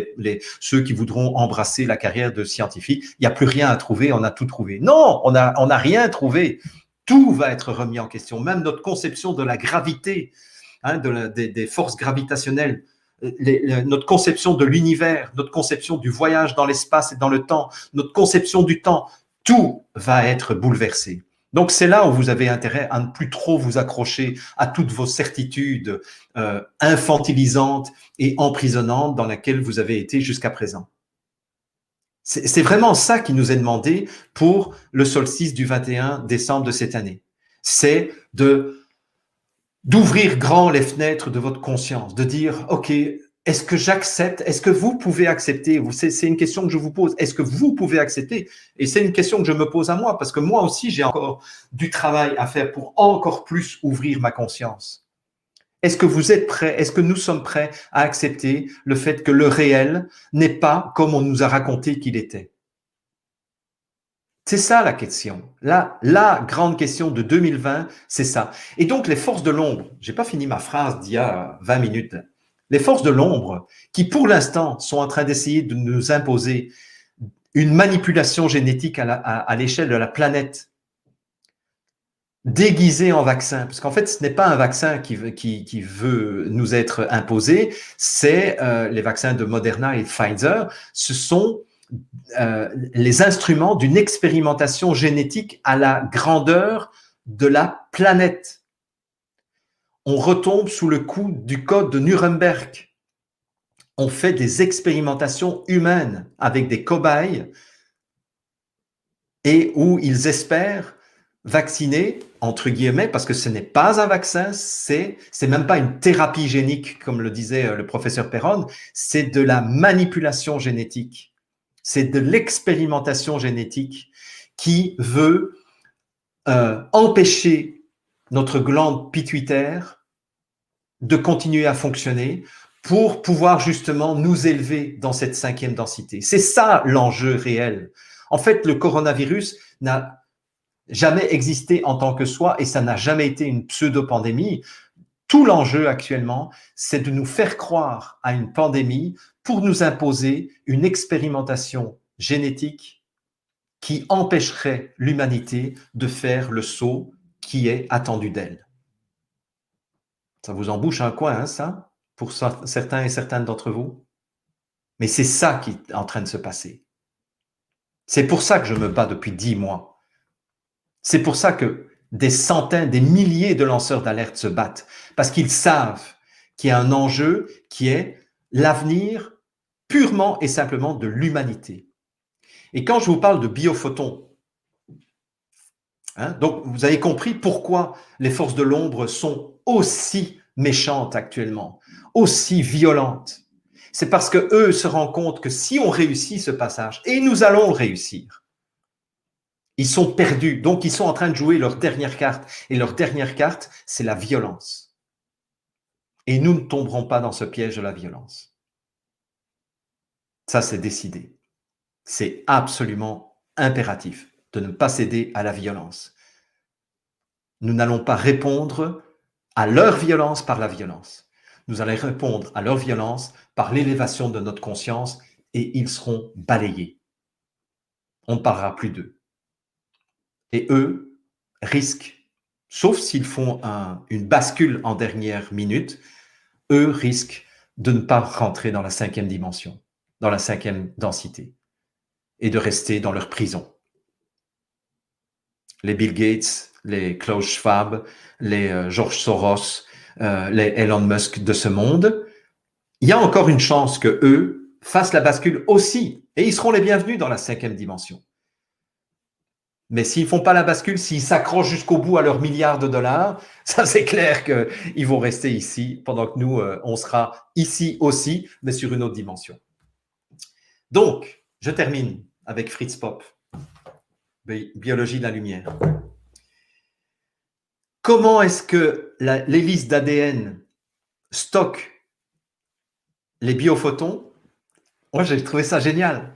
ceux qui voudront embrasser la carrière de scientifique, il n'y a plus rien à trouver, on a tout trouvé. Non, on n'a rien trouvé. Tout va être remis en question, même notre conception de la gravité, hein, des forces gravitationnelles. Notre conception de l'univers, notre conception du voyage dans l'espace et dans le temps, notre conception du temps, tout va être bouleversé. Donc c'est là où vous avez intérêt à ne plus trop vous accrocher à toutes vos certitudes infantilisantes et emprisonnantes dans lesquelles vous avez été jusqu'à présent. C'est vraiment ça qui nous est demandé pour le solstice du 21 décembre de cette année. C'est d'ouvrir grand les fenêtres de votre conscience, de dire, OK, est-ce que j'accepte? Est-ce que vous pouvez accepter? C'est une question que je vous pose. Est-ce que vous pouvez accepter? Et c'est une question que je me pose à moi, parce que moi aussi, j'ai encore du travail à faire pour encore plus ouvrir ma conscience. Est-ce que vous êtes prêts? Est-ce que nous sommes prêts à accepter le fait que le réel n'est pas comme on nous a raconté qu'il était? C'est ça la question. La grande question de 2020, c'est ça. Et donc les forces de l'ombre, j'ai pas fini ma phrase d'il y a 20 minutes. Les forces de l'ombre qui pour l'instant sont en train d'essayer de nous imposer une manipulation génétique à l'échelle de la planète, déguisée en vaccin. Parce qu'en fait, ce n'est pas un vaccin qui veut nous être imposé, c'est les vaccins de Moderna et Pfizer, ce sont les instruments d'une expérimentation génétique à la grandeur de la planète. On retombe sous le coup du code de Nuremberg. On fait des expérimentations humaines avec des cobayes et où ils espèrent vacciner, entre guillemets, parce que ce n'est pas un vaccin, c'est même pas une thérapie génique, comme le disait le professeur Perron, c'est de la manipulation génétique. C'est de l'expérimentation génétique qui veut empêcher notre glande pituitaire de continuer à fonctionner pour pouvoir justement nous élever dans cette 5e densité. C'est ça l'enjeu réel. En fait, le coronavirus n'a jamais existé en tant que soi et ça n'a jamais été une pseudo-pandémie. Tout l'enjeu actuellement, c'est de nous faire croire à une pandémie pour nous imposer une expérimentation génétique qui empêcherait l'humanité de faire le saut qui est attendu d'elle. Ça vous embouche un coin, hein, ça, pour certains et certaines d'entre vous? Mais c'est ça qui est en train de se passer. C'est pour ça que je me bats depuis 10 mois. C'est pour ça que des centaines, des milliers de lanceurs d'alerte se battent, parce qu'ils savent qu'il y a un enjeu qui est l'avenir purement et simplement de l'humanité. Et quand je vous parle de biophotons, hein, donc vous avez compris pourquoi les forces de l'ombre sont aussi méchantes actuellement, aussi violentes. C'est parce que eux se rendent compte que si on réussit ce passage, et nous allons le réussir, ils sont perdus. Donc, ils sont en train de jouer leur dernière carte. Et leur dernière carte, c'est la violence. Et nous ne tomberons pas dans ce piège de la violence. Ça, c'est décidé. C'est absolument impératif de ne pas céder à la violence. Nous n'allons pas répondre à leur violence par la violence. Nous allons répondre à leur violence par l'élévation de notre conscience et ils seront balayés. On ne parlera plus d'eux. Et eux risquent, sauf s'ils font une bascule en dernière minute, eux risquent de ne pas rentrer dans la 5e dimension, dans la 5e densité, et de rester dans leur prison. Les Bill Gates, les Klaus Schwab, les George Soros, les Elon Musk de ce monde, il y a encore une chance que eux fassent la bascule aussi, et ils seront les bienvenus dans la 5e dimension. Mais s'ils ne font pas la bascule, s'ils s'accrochent jusqu'au bout à leurs milliards de dollars, ça c'est clair qu'ils vont rester ici, pendant que nous, on sera ici aussi, mais sur une autre dimension. Donc, je termine avec Fritz Popp, biologie de la lumière. Comment est-ce que l'hélice d'ADN stocke les biophotons? Moi, j'ai trouvé ça génial.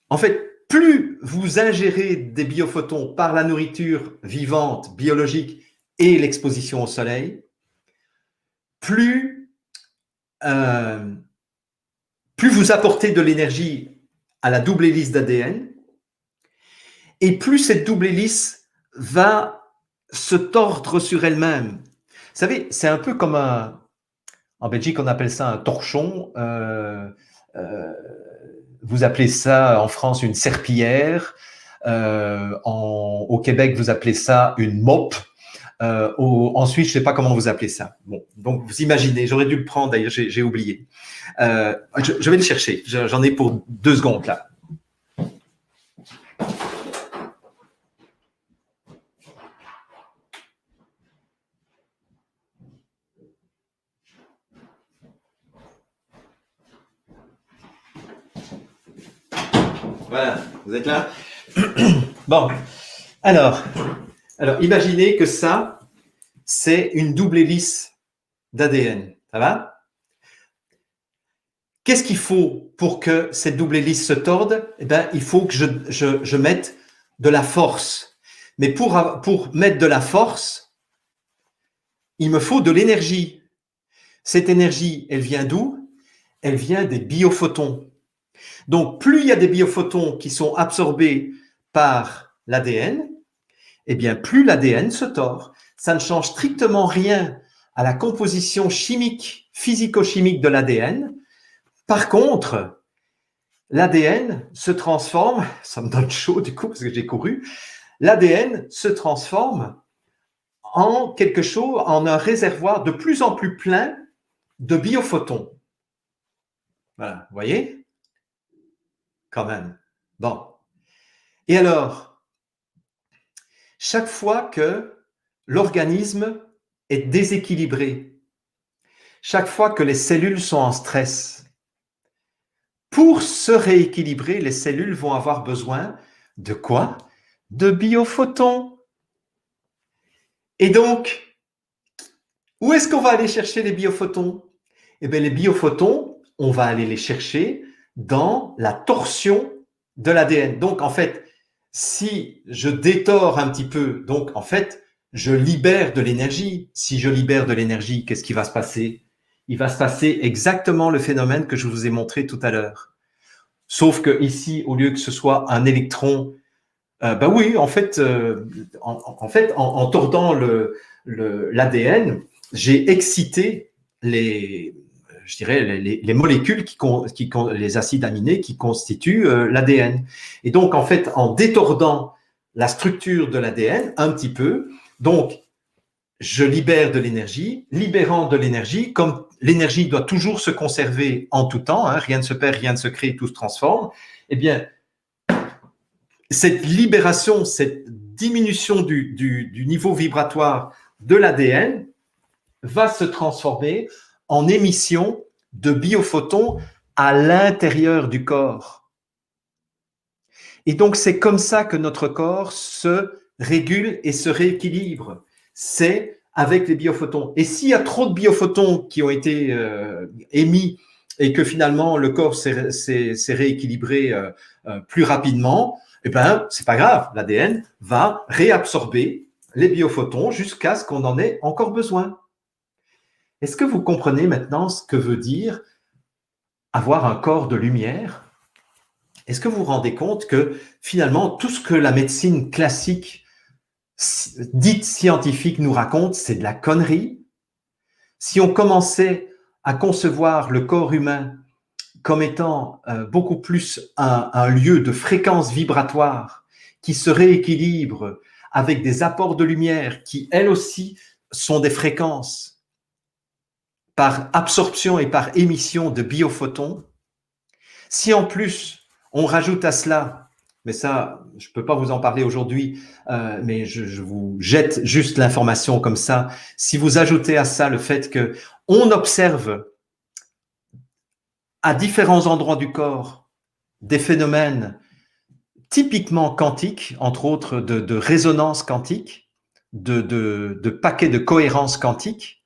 En fait, plus vous ingérez des biophotons par la nourriture vivante, biologique et l'exposition au soleil, plus vous apportez de l'énergie à la double hélice d'ADN, et plus cette double hélice va se tordre sur elle-même. Vous savez, c'est un peu comme en Belgique, on appelle ça un torchon. Vous appelez ça en France une serpillière. Au Québec, vous appelez ça une mop. En Suisse, je ne sais pas comment vous appelez ça. Bon, donc vous imaginez, j'aurais dû le prendre d'ailleurs, j'ai oublié. Je vais le chercher, j'en ai pour 2 secondes là. Voilà, vous êtes là? Bon, alors imaginez que ça, c'est une double hélice d'ADN. Ça va? Qu'est-ce qu'il faut pour que cette double hélice se torde? Eh bien, il faut que je mette de la force. Mais pour mettre de la force, il me faut de l'énergie. Cette énergie, elle vient d'où? Elle vient des biophotons. Donc, plus il y a des biophotons qui sont absorbés par l'ADN, eh bien, plus l'ADN se tord. Ça ne change strictement rien à la composition chimique, physico-chimique de l'ADN. Par contre, l'ADN se transforme, ça me donne chaud du coup parce que j'ai couru, l'ADN se transforme en quelque chose, en un réservoir de plus en plus plein de biophotons. Voilà, vous voyez? Quand même. Bon. Et alors, chaque fois que l'organisme est déséquilibré, chaque fois que les cellules sont en stress, pour se rééquilibrer, les cellules vont avoir besoin de quoi? De biophotons. Et donc, où est-ce qu'on va aller chercher les biophotons? Eh bien, les biophotons, on va aller les chercher dans la torsion de l'ADN. Donc, en fait, si je détore un petit peu, donc, en fait, je libère de l'énergie. Si je libère de l'énergie, qu'est-ce qui va se passer? Il va se passer exactement le phénomène que je vous ai montré tout à l'heure. Sauf que ici, au lieu que ce soit un électron, ben oui, en fait, en tordant l'ADN, j'ai excité je dirais, les molécules les acides aminés qui constituent l'ADN. Et donc, en fait, en détordant la structure de l'ADN un petit peu, donc, je libère de l'énergie. Libérant de l'énergie, comme l'énergie doit toujours se conserver en tout temps, hein, rien ne se perd, rien ne se crée, tout se transforme, eh bien, cette libération, cette diminution du niveau vibratoire de l'ADN va se transformer en émission de biophotons à l'intérieur du corps. Et donc, c'est comme ça que notre corps se régule et se rééquilibre. C'est avec les biophotons. Et s'il y a trop de biophotons qui ont été émis et que finalement le corps s'est rééquilibré plus rapidement, eh ben, c'est pas grave. L'ADN va réabsorber les biophotons jusqu'à ce qu'on en ait encore besoin. Est-ce que vous comprenez maintenant ce que veut dire avoir un corps de lumière? Est-ce que vous vous rendez compte que finalement, tout ce que la médecine classique, dite scientifique, nous raconte, c'est de la connerie? Si on commençait à concevoir le corps humain comme étant beaucoup plus un lieu de fréquence vibratoire qui se rééquilibre avec des apports de lumière qui, elles aussi, sont des fréquences par absorption et par émission de biophotons, si en plus on rajoute à cela, mais ça, je ne peux pas vous en parler aujourd'hui, mais je vous jette juste l'information comme ça, si vous ajoutez à ça le fait qu'on observe à différents endroits du corps des phénomènes typiquement quantiques, entre autres de résonance quantique, de paquets de cohérence quantique,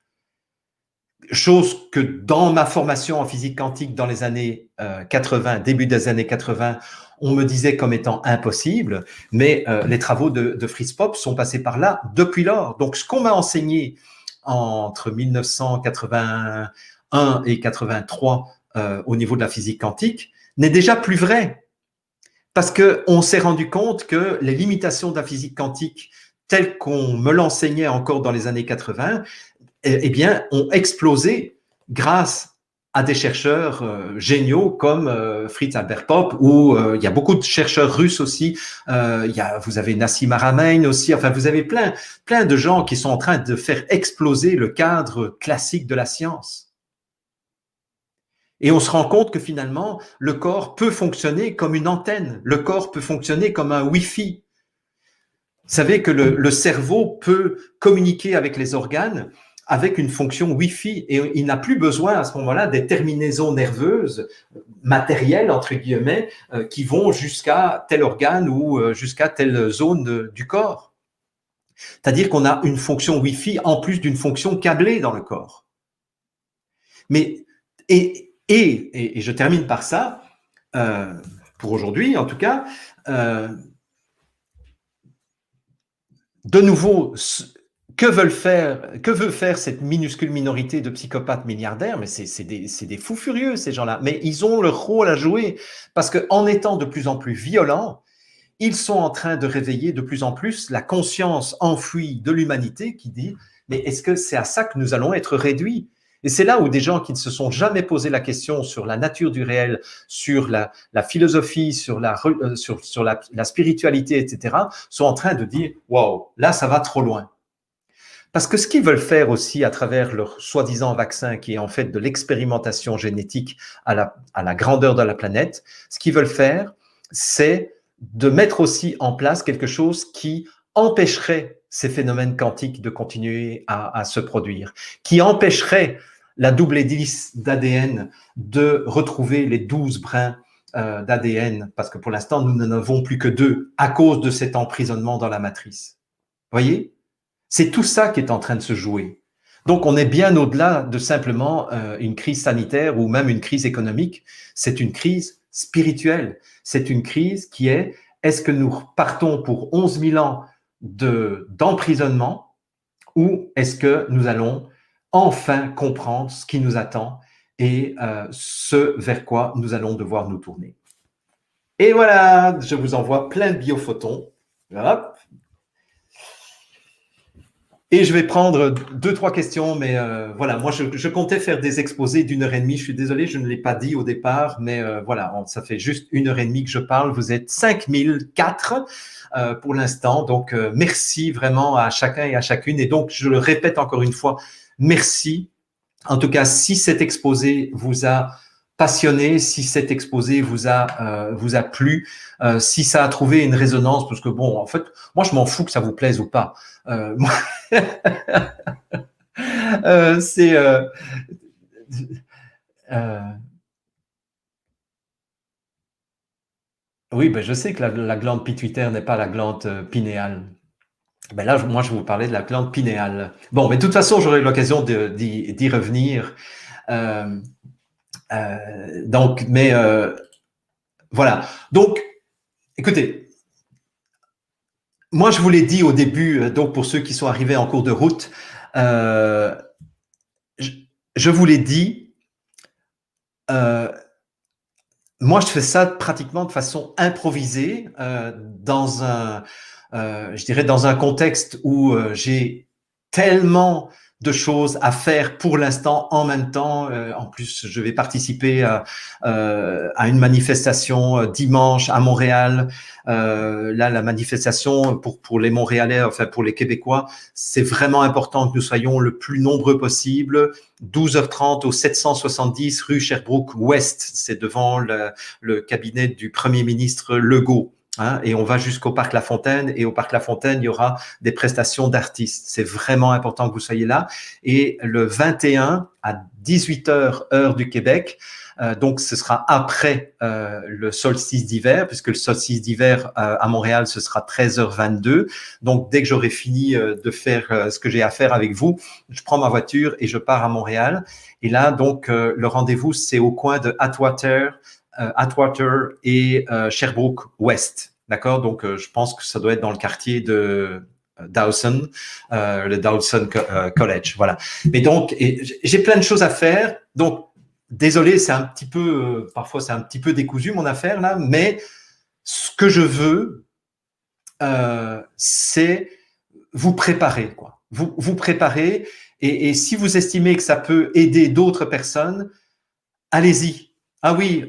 chose que dans ma formation en physique quantique dans les années 80, début des années 80, on me disait comme étant impossible, mais les travaux de Fritz Popp sont passés par là depuis lors. Donc, ce qu'on m'a enseigné entre 1981 et 83 au niveau de la physique quantique n'est déjà plus vrai. Parce qu'on s'est rendu compte que les limitations de la physique quantique telles qu'on me l'enseignait encore dans les années 80, eh bien, ont explosé grâce à des chercheurs géniaux comme Fritz Albert Popp, ou il y a beaucoup de chercheurs russes aussi. Vous avez Nassim Haramein aussi. Enfin, vous avez plein de gens qui sont en train de faire exploser le cadre classique de la science. Et on se rend compte que finalement, le corps peut fonctionner comme une antenne. Le corps peut fonctionner comme un Wi-Fi. Vous savez que le cerveau peut communiquer avec les organes avec une fonction Wi-Fi, et il n'a plus besoin à ce moment-là des terminaisons nerveuses matérielles, entre guillemets, qui vont jusqu'à tel organe ou jusqu'à telle zone du corps. C'est-à-dire qu'on a une fonction Wi-Fi en plus d'une fonction câblée dans le corps. Mais, et je termine par ça, pour aujourd'hui en tout cas, de nouveau, que veut faire cette minuscule minorité de psychopathes milliardaires? Mais c'est des fous furieux, ces gens-là. Mais ils ont leur rôle à jouer parce qu'en étant de plus en plus violents, ils sont en train de réveiller de plus en plus la conscience enfouie de l'humanité qui dit, mais est-ce que c'est à ça que nous allons être réduits? Et c'est là où des gens qui ne se sont jamais posé la question sur la nature du réel, sur la philosophie, sur la spiritualité, etc., sont en train de dire, waouh, là, ça va trop loin. Parce que ce qu'ils veulent faire aussi à travers leur soi-disant vaccin, qui est en fait de l'expérimentation génétique à la grandeur de la planète, ce qu'ils veulent faire, c'est de mettre aussi en place quelque chose qui empêcherait ces phénomènes quantiques de continuer à se produire, qui empêcherait la double hélice d'ADN de retrouver les 12 brins d'ADN, parce que pour l'instant, nous n'en avons plus que 2 à cause de cet emprisonnement dans la matrice. Voyez ? C'est tout ça qui est en train de se jouer. Donc, on est bien au-delà de simplement une crise sanitaire ou même une crise économique. C'est une crise spirituelle. C'est une crise qui est, est-ce que nous partons pour 11 000 ans d'emprisonnement ou est-ce que nous allons enfin comprendre ce qui nous attend et ce vers quoi nous allons devoir nous tourner. Et voilà, je vous envoie plein de biophotons. Hop. Et je vais prendre 2-3 questions, mais voilà, moi je comptais faire des exposés d'1h30. Je suis désolé, je ne l'ai pas dit au départ, mais voilà, ça fait juste 1h30 que je parle. Vous êtes 5004 pour l'instant, donc merci vraiment à chacun et à chacune. Et donc, je le répète encore une fois, merci. En tout cas, si cet exposé vous a passionné, si cet exposé vous a plu, si ça a trouvé une résonance, parce que bon, en fait, moi je m'en fous que ça vous plaise ou pas. Moi, c'est oui, ben je sais que la glande pituitaire n'est pas la glande pinéale. Ben là, moi, je vais vous parler de la glande pinéale. Bon, mais de toute façon, j'aurai l'occasion d'y revenir. Donc, mais voilà. Donc, écoutez, moi, je vous l'ai dit au début, donc pour ceux qui sont arrivés en cours de route, je vous l'ai dit, moi, je fais ça pratiquement de façon improvisée, dans je dirais dans un contexte où j'ai tellement de choses à faire pour l'instant en même temps. En plus, je vais participer à une manifestation dimanche à Montréal. Là, la manifestation pour les Montréalais, enfin pour les Québécois, c'est vraiment important que nous soyons le plus nombreux possible. 12h30 au 770 rue Sherbrooke-Ouest, c'est devant le cabinet du Premier ministre Legault. Hein, et on va jusqu'au Parc La Fontaine, et au Parc La Fontaine, il y aura des prestations d'artistes. C'est vraiment important que vous soyez là. Et le 21 à 18h, heure du Québec, donc ce sera après le solstice d'hiver, puisque le solstice d'hiver à Montréal, ce sera 13h22. Donc dès que j'aurai fini de faire ce que j'ai à faire avec vous, je prends ma voiture et je pars à Montréal. Et là, donc, le rendez-vous, c'est au coin de Atwater et Sherbrooke-Ouest. D'accord? Donc, je pense que ça doit être dans le quartier de Dawson, le Dawson College. Voilà. Mais donc, j'ai plein de choses à faire. Donc, désolé, c'est un petit peu, parfois c'est un petit peu décousu mon affaire là, mais ce que je veux, c'est vous préparer, quoi. Vous préparer, et si vous estimez que ça peut aider d'autres personnes, allez-y. Ah oui,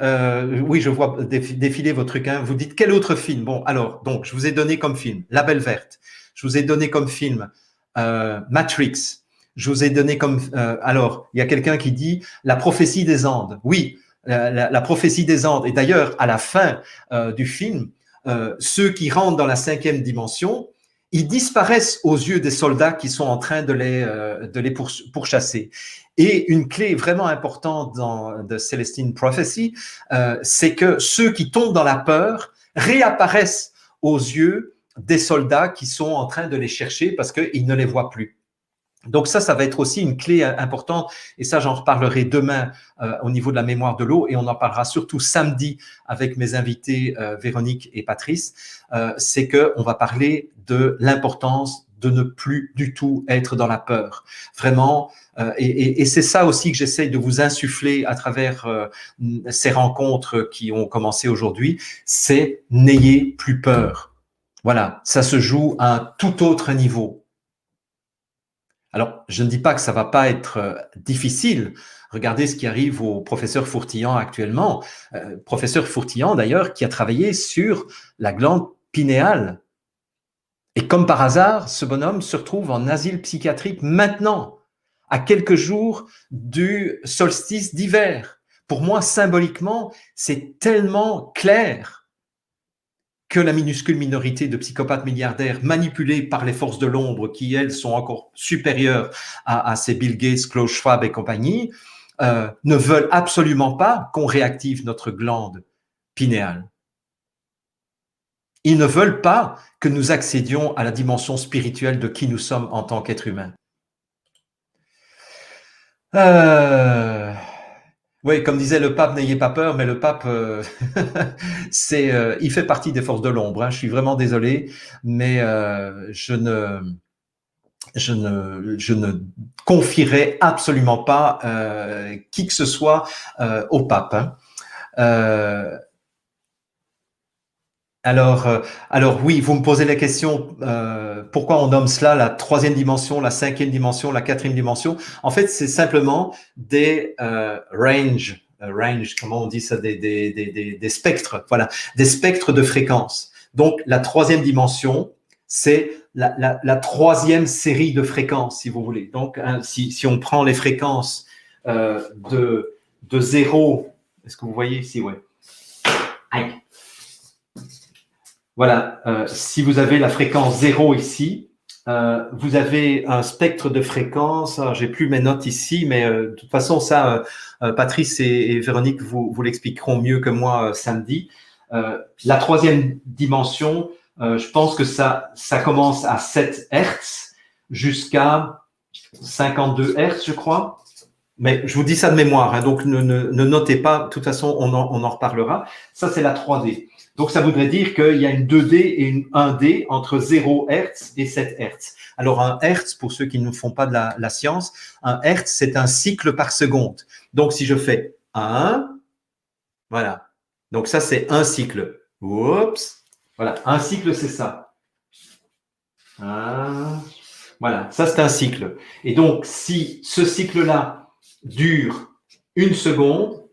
oui, je vois défiler votre truc. Hein. Vous dites quel autre film? Bon, alors, donc, je vous ai donné comme film La Belle Verte. Je vous ai donné comme film Matrix. Je vous ai donné comme... alors, il y a quelqu'un qui dit La prophétie des Andes. Oui, la prophétie des Andes. Et d'ailleurs, à la fin du film, ceux qui rentrent dans la 5e dimension, ils disparaissent aux yeux des soldats qui sont en train de les pourchasser. Et une clé vraiment importante dans The Celestine Prophecy, c'est que ceux qui tombent dans la peur réapparaissent aux yeux des soldats qui sont en train de les chercher parce qu'ils ne les voient plus. Donc ça va être aussi une clé importante, et ça j'en reparlerai demain au niveau de la mémoire de l'eau, et on en parlera surtout samedi avec mes invités Véronique et Patrice. C'est que on va parler de l'importance de ne plus du tout être dans la peur. Vraiment, et c'est ça aussi que j'essaye de vous insuffler à travers ces rencontres qui ont commencé aujourd'hui, c'est n'ayez plus peur. Voilà, ça se joue à un tout autre niveau. Alors, je ne dis pas que ça va pas être difficile. Regardez ce qui arrive au professeur Fourtillan actuellement. Professeur Fourtillan, d'ailleurs, qui a travaillé sur la glande pinéale. Et comme par hasard, ce bonhomme se retrouve en asile psychiatrique maintenant, à quelques jours du solstice d'hiver. Pour moi, symboliquement, c'est tellement clair que la minuscule minorité de psychopathes milliardaires manipulés par les forces de l'ombre, qui, elles, sont encore supérieures à ces Bill Gates, Klaus Schwab et compagnie, ne veulent absolument pas qu'on réactive notre glande pinéale. Ils ne veulent pas que nous accédions à la dimension spirituelle de qui nous sommes en tant qu'êtres humains. Oui, comme disait le pape, n'ayez pas peur, mais le pape, il fait partie des forces de l'ombre. Hein. Je suis vraiment désolé, mais je ne confierai absolument pas qui que ce soit au pape. Hein. Alors oui, vous me posez la question, pourquoi on nomme cela la troisième dimension, la cinquième dimension, la quatrième dimension? En fait, c'est simplement des range, comment on dit ça, des spectres, voilà, des spectres de fréquences. Donc, la troisième dimension, c'est la troisième série de fréquences, si vous voulez. Donc, hein, si on prend les fréquences de 0, est-ce que vous voyez ici? Ouais. Aïe. Voilà, si vous avez la fréquence 0 ici, vous avez un spectre de fréquences. J'ai plus mes notes ici, mais de toute façon, ça, Patrice et Véronique vous l'expliqueront mieux que moi samedi. La troisième dimension, je pense que ça commence à 7 Hertz jusqu'à 52 Hertz, je crois. Mais je vous dis ça de mémoire, hein, donc ne notez pas. De toute façon, on en reparlera. Ça, c'est la 3D. Donc, ça voudrait dire qu'il y a une 2D et une 1D entre 0 Hz et 7 Hz. Alors, un Hertz, pour ceux qui ne font pas de la science, un Hertz, c'est un cycle par seconde. Donc, si je fais 1, voilà. Donc, ça, c'est un cycle. Oups. Voilà, un cycle, c'est ça. Voilà, ça, c'est un cycle. Et donc, si ce cycle-là dure 1 seconde,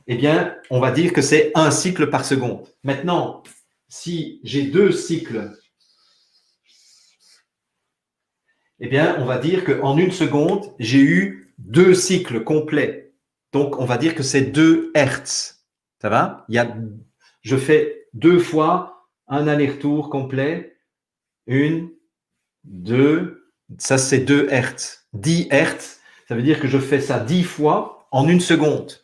eh bien, on va dire que c'est un cycle par seconde. Maintenant, si j'ai 2 cycles, eh bien, on va dire qu'en 1 seconde, j'ai eu 2 cycles complets. Donc, on va dire que c'est 2 Hertz. Ça va? Je fais 2 fois un aller-retour complet. 1, 2, ça c'est 2 Hertz. 10 Hertz, ça veut dire que je fais ça 10 fois en 1 seconde.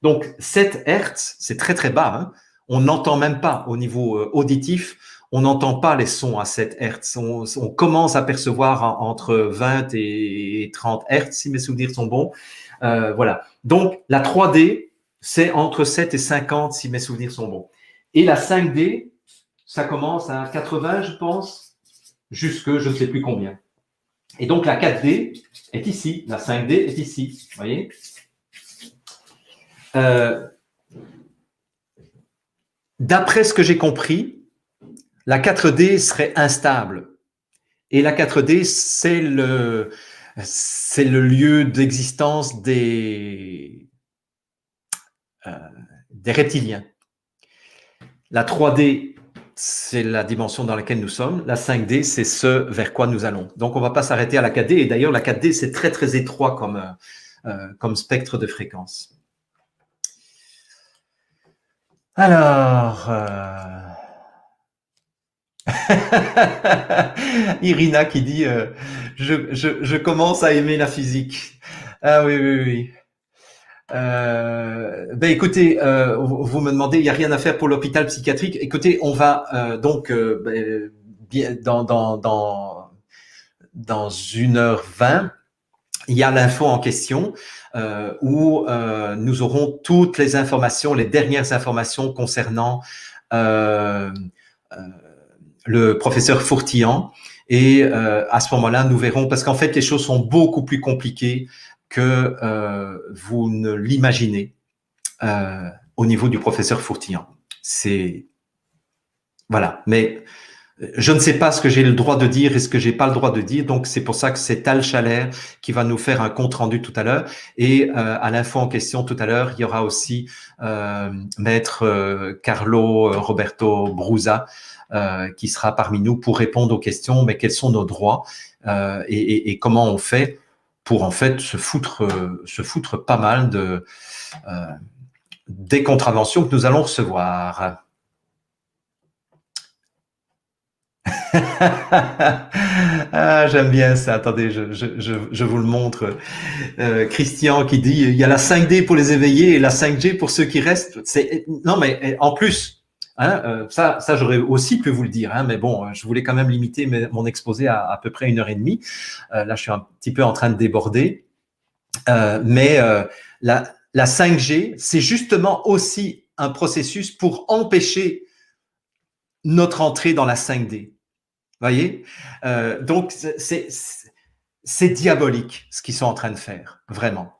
Donc, 7 Hertz, c'est très très bas. Hein. On n'entend même pas au niveau auditif, on n'entend pas les sons à 7 Hertz. On commence à percevoir entre 20 et 30 Hertz, si mes souvenirs sont bons. Voilà. Donc, la 3D, c'est entre 7 et 50, si mes souvenirs sont bons. Et la 5D, ça commence à 80, je pense, jusque je ne sais plus combien. Et donc, la 4D est ici, la 5D est ici. Vous voyez ? D'après ce que j'ai compris, la 4D serait instable. Et la 4D, c'est le lieu d'existence des reptiliens. La 3D, c'est la dimension dans laquelle nous sommes. La 5D, c'est ce vers quoi nous allons. Donc, on ne va pas s'arrêter à la 4D. Et d'ailleurs, la 4D, c'est très, très étroit comme spectre de fréquence. Alors, Irina qui dit je commence à aimer la physique. Ah oui, oui, oui. Ben écoutez, vous me demandez, il n'y a rien à faire pour l'hôpital psychiatrique. Écoutez, on va donc bien, dans 1h20, il y a l'info en question où nous aurons toutes les informations, les dernières informations concernant le professeur Fourtillan. Et à ce moment-là, nous verrons, parce qu'en fait, les choses sont beaucoup plus compliquées que vous ne l'imaginez au niveau du professeur Fourtillan. C'est voilà, mais je ne sais pas ce que j'ai le droit de dire et ce que j'ai pas le droit de dire, donc c'est pour ça que c'est Tal Chalère qui va nous faire un compte rendu tout à l'heure. Et à l'info en question tout à l'heure, il y aura aussi maître Carlo Roberto Brusa qui sera parmi nous pour répondre aux questions. Mais quels sont nos droits et comment on fait pour en fait se foutre pas mal de des contraventions que nous allons recevoir. Ah, j'aime bien ça. Attendez, je vous le montre. Christian qui dit il y a la 5D pour les éveillés et la 5G pour ceux qui restent. Non, mais en plus, hein, ça j'aurais aussi pu vous le dire, hein, mais bon, je voulais quand même limiter mon exposé à peu près 1h30. Là, je suis un petit peu en train de déborder. Mais la 5G, c'est justement aussi un processus pour empêcher notre entrée dans la 5D. Voyez, donc c'est diabolique ce qu'ils sont en train de faire, vraiment.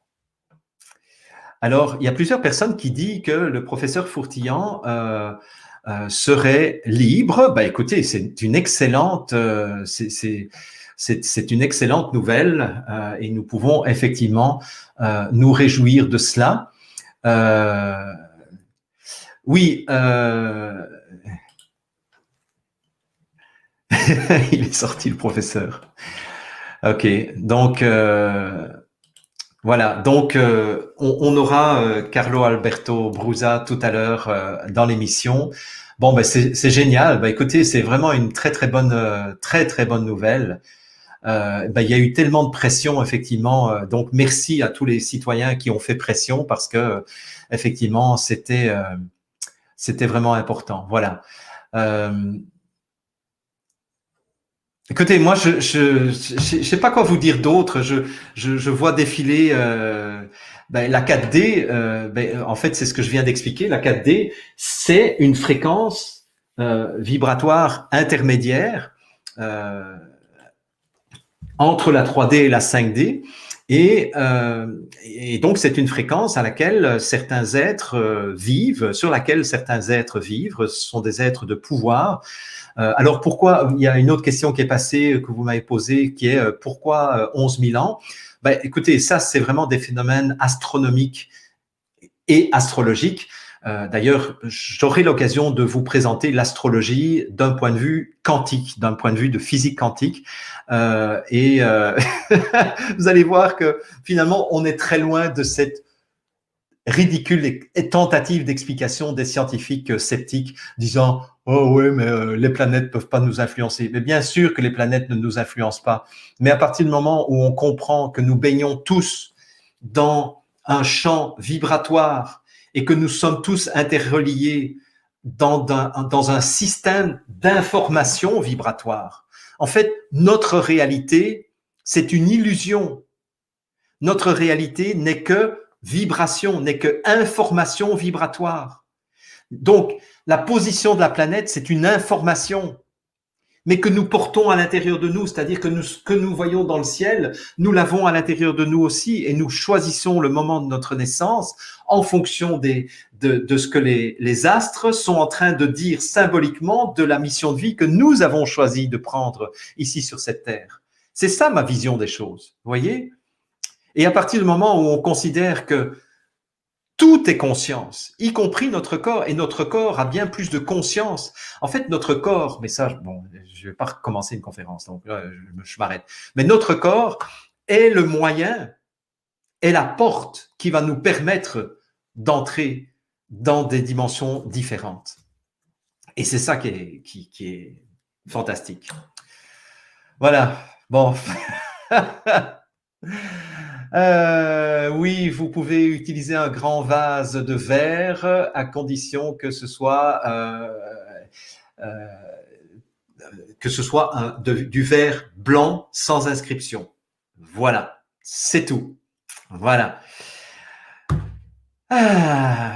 Alors, il y a plusieurs personnes qui disent que le professeur Fourtillan serait libre. Bah, écoutez, c'est une excellente, c'est une excellente nouvelle et nous pouvons effectivement nous réjouir de cela. Oui. Il est sorti le professeur. Ok, donc voilà, donc on aura Carlo Alberto Brusa tout à l'heure dans l'émission. Bon, ben c'est génial. Ben écoutez, c'est vraiment une très très bonne nouvelle. Ben, il y a eu tellement de pression effectivement. Donc merci à tous les citoyens qui ont fait pression parce que effectivement c'était vraiment important. Voilà. Écoutez, moi, je sais pas quoi vous dire d'autre. Je vois défiler la 4D. En fait, c'est ce que je viens d'expliquer. La 4D, c'est une fréquence vibratoire intermédiaire entre la 3D et la 5D. Et donc, c'est une fréquence à laquelle certains êtres vivent, sur laquelle certains êtres vivent. Ce sont des êtres de pouvoir. Alors pourquoi, il y a une autre question qui est passée, que vous m'avez posée, qui est pourquoi 11 000 ans? Ben, écoutez, ça c'est vraiment des phénomènes astronomiques et astrologiques. D'ailleurs, j'aurai l'occasion de vous présenter l'astrologie d'un point de vue quantique, d'un point de vue de physique quantique. Et vous allez voir que finalement, on est très loin de cette ridicule tentative d'explication des scientifiques sceptiques disant « Oh ouais, mais les planètes peuvent pas nous influencer. » Mais bien sûr que les planètes ne nous influencent pas. Mais à partir du moment où on comprend que nous baignons tous dans un champ vibratoire et que nous sommes tous interreliés dans un système d'information vibratoire, en fait, notre réalité, c'est une illusion. Notre réalité n'est que vibration, n'est que information vibratoire. Donc, la position de la planète, c'est une information, mais que nous portons à l'intérieur de nous, c'est-à-dire que ce que nous voyons dans le ciel, nous l'avons à l'intérieur de nous aussi, et nous choisissons le moment de notre naissance en fonction de ce que les astres sont en train de dire symboliquement de la mission de vie que nous avons choisi de prendre ici sur cette terre. C'est ça ma vision des choses, vous voyez ? Et à partir du moment où on considère que tout est conscience, y compris notre corps, et notre corps a bien plus de conscience. En fait, notre corps, mais ça, bon, je vais pas recommencer une conférence, donc là, je m'arrête. Mais notre corps est le moyen, est la porte qui va nous permettre d'entrer dans des dimensions différentes. Et c'est ça qui est fantastique. Voilà, bon. Oui, vous pouvez utiliser un grand vase de verre à condition que ce soit du verre blanc sans inscription. Voilà, c'est tout. Voilà.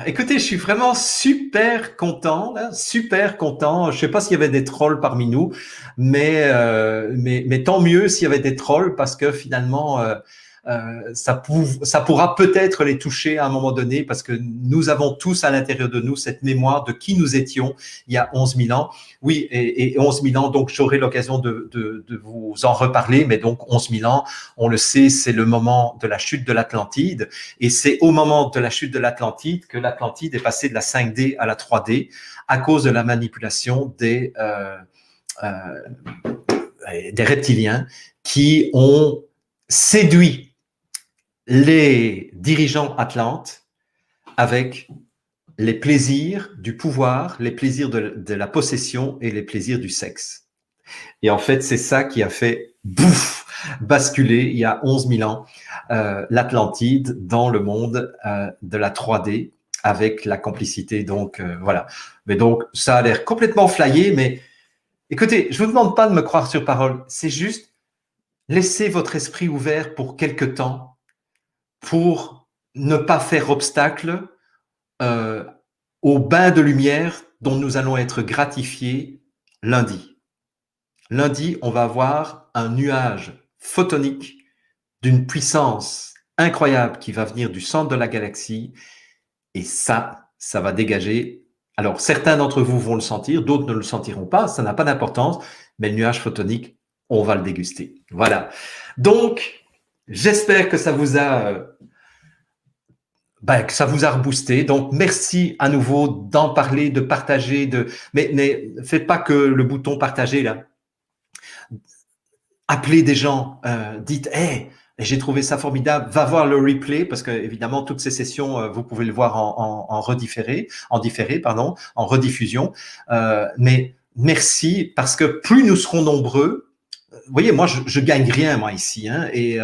Écoutez, je suis vraiment super content, là, super content. Je sais pas s'il y avait des trolls parmi nous, mais tant mieux s'il y avait des trolls parce que finalement, ça pourra peut-être les toucher à un moment donné parce que nous avons tous à l'intérieur de nous cette mémoire de qui nous étions il y a 11 000 ans. Oui, et 11 000 ans, donc j'aurai l'occasion de vous en reparler, mais donc 11 000 ans, on le sait, c'est le moment de la chute de l'Atlantide. Et c'est au moment de la chute de l'Atlantide que l'Atlantide est passée de la 5D à la 3D à cause de la manipulation des reptiliens qui ont séduit les dirigeants atlantes avec les plaisirs du pouvoir, les plaisirs de la possession et les plaisirs du sexe. Et en fait, c'est ça qui a fait bouf, basculer il y a 11 000 ans l'Atlantide dans le monde de la 3D avec la complicité. Donc voilà. Mais donc ça a l'air complètement flyé, mais écoutez, je vous demande pas de me croire sur parole. C'est juste laissez votre esprit ouvert pour quelque temps pour ne pas faire obstacle euh, au bain de lumière dont nous allons être gratifiés lundi. Lundi, on va avoir un nuage photonique d'une puissance incroyable qui va venir du centre de la galaxie et ça va dégager. Alors, certains d'entre vous vont le sentir, d'autres ne le sentiront pas, ça n'a pas d'importance, mais le nuage photonique, on va le déguster. Voilà. Donc, j'espère que ça vous a que ça vous a reboosté. Donc, merci à nouveau d'en parler, de partager, mais faites pas que le bouton partager là. Appelez des gens, dites, hey, j'ai trouvé ça formidable, va voir le replay parce que évidemment toutes ces sessions, vous pouvez le voir en différé, pardon, en rediffusion. Mais merci parce que plus nous serons nombreux, vous voyez, moi, je gagne rien, moi, ici, hein, et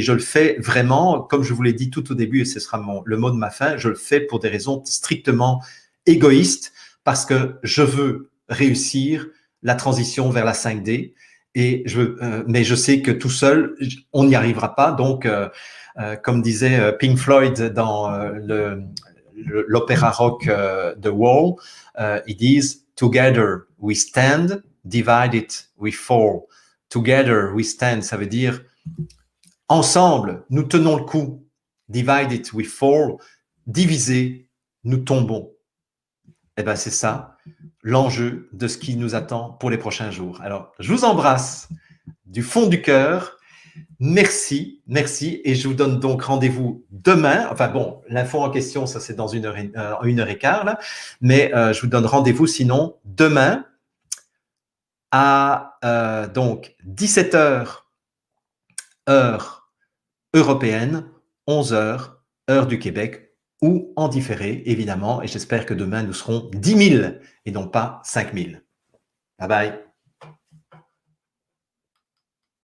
je le fais vraiment, comme je vous l'ai dit tout au début, et ce sera le mot de ma fin, je le fais pour des raisons strictement égoïstes, parce que je veux réussir la transition vers la 5D, mais je sais que tout seul, on n'y arrivera pas, donc, comme disait Pink Floyd dans l'opéra rock The Wall, ils disent « Together we stand, divided we fall ». Together we stand, ça veut dire ensemble, nous tenons le coup. Divided we fall, divisé, nous tombons. Eh bien, c'est ça l'enjeu de ce qui nous attend pour les prochains jours. Alors, je vous embrasse du fond du cœur. Merci, merci. Et je vous donne donc rendez-vous demain. Enfin bon, l'info en question, ça c'est dans 1h15, là. Mais je vous donne rendez-vous sinon demain à donc 17h heure européenne, 11h heure du Québec ou en différé évidemment. Et j'espère que demain nous serons 10 000 et non pas 5 000. Bye bye.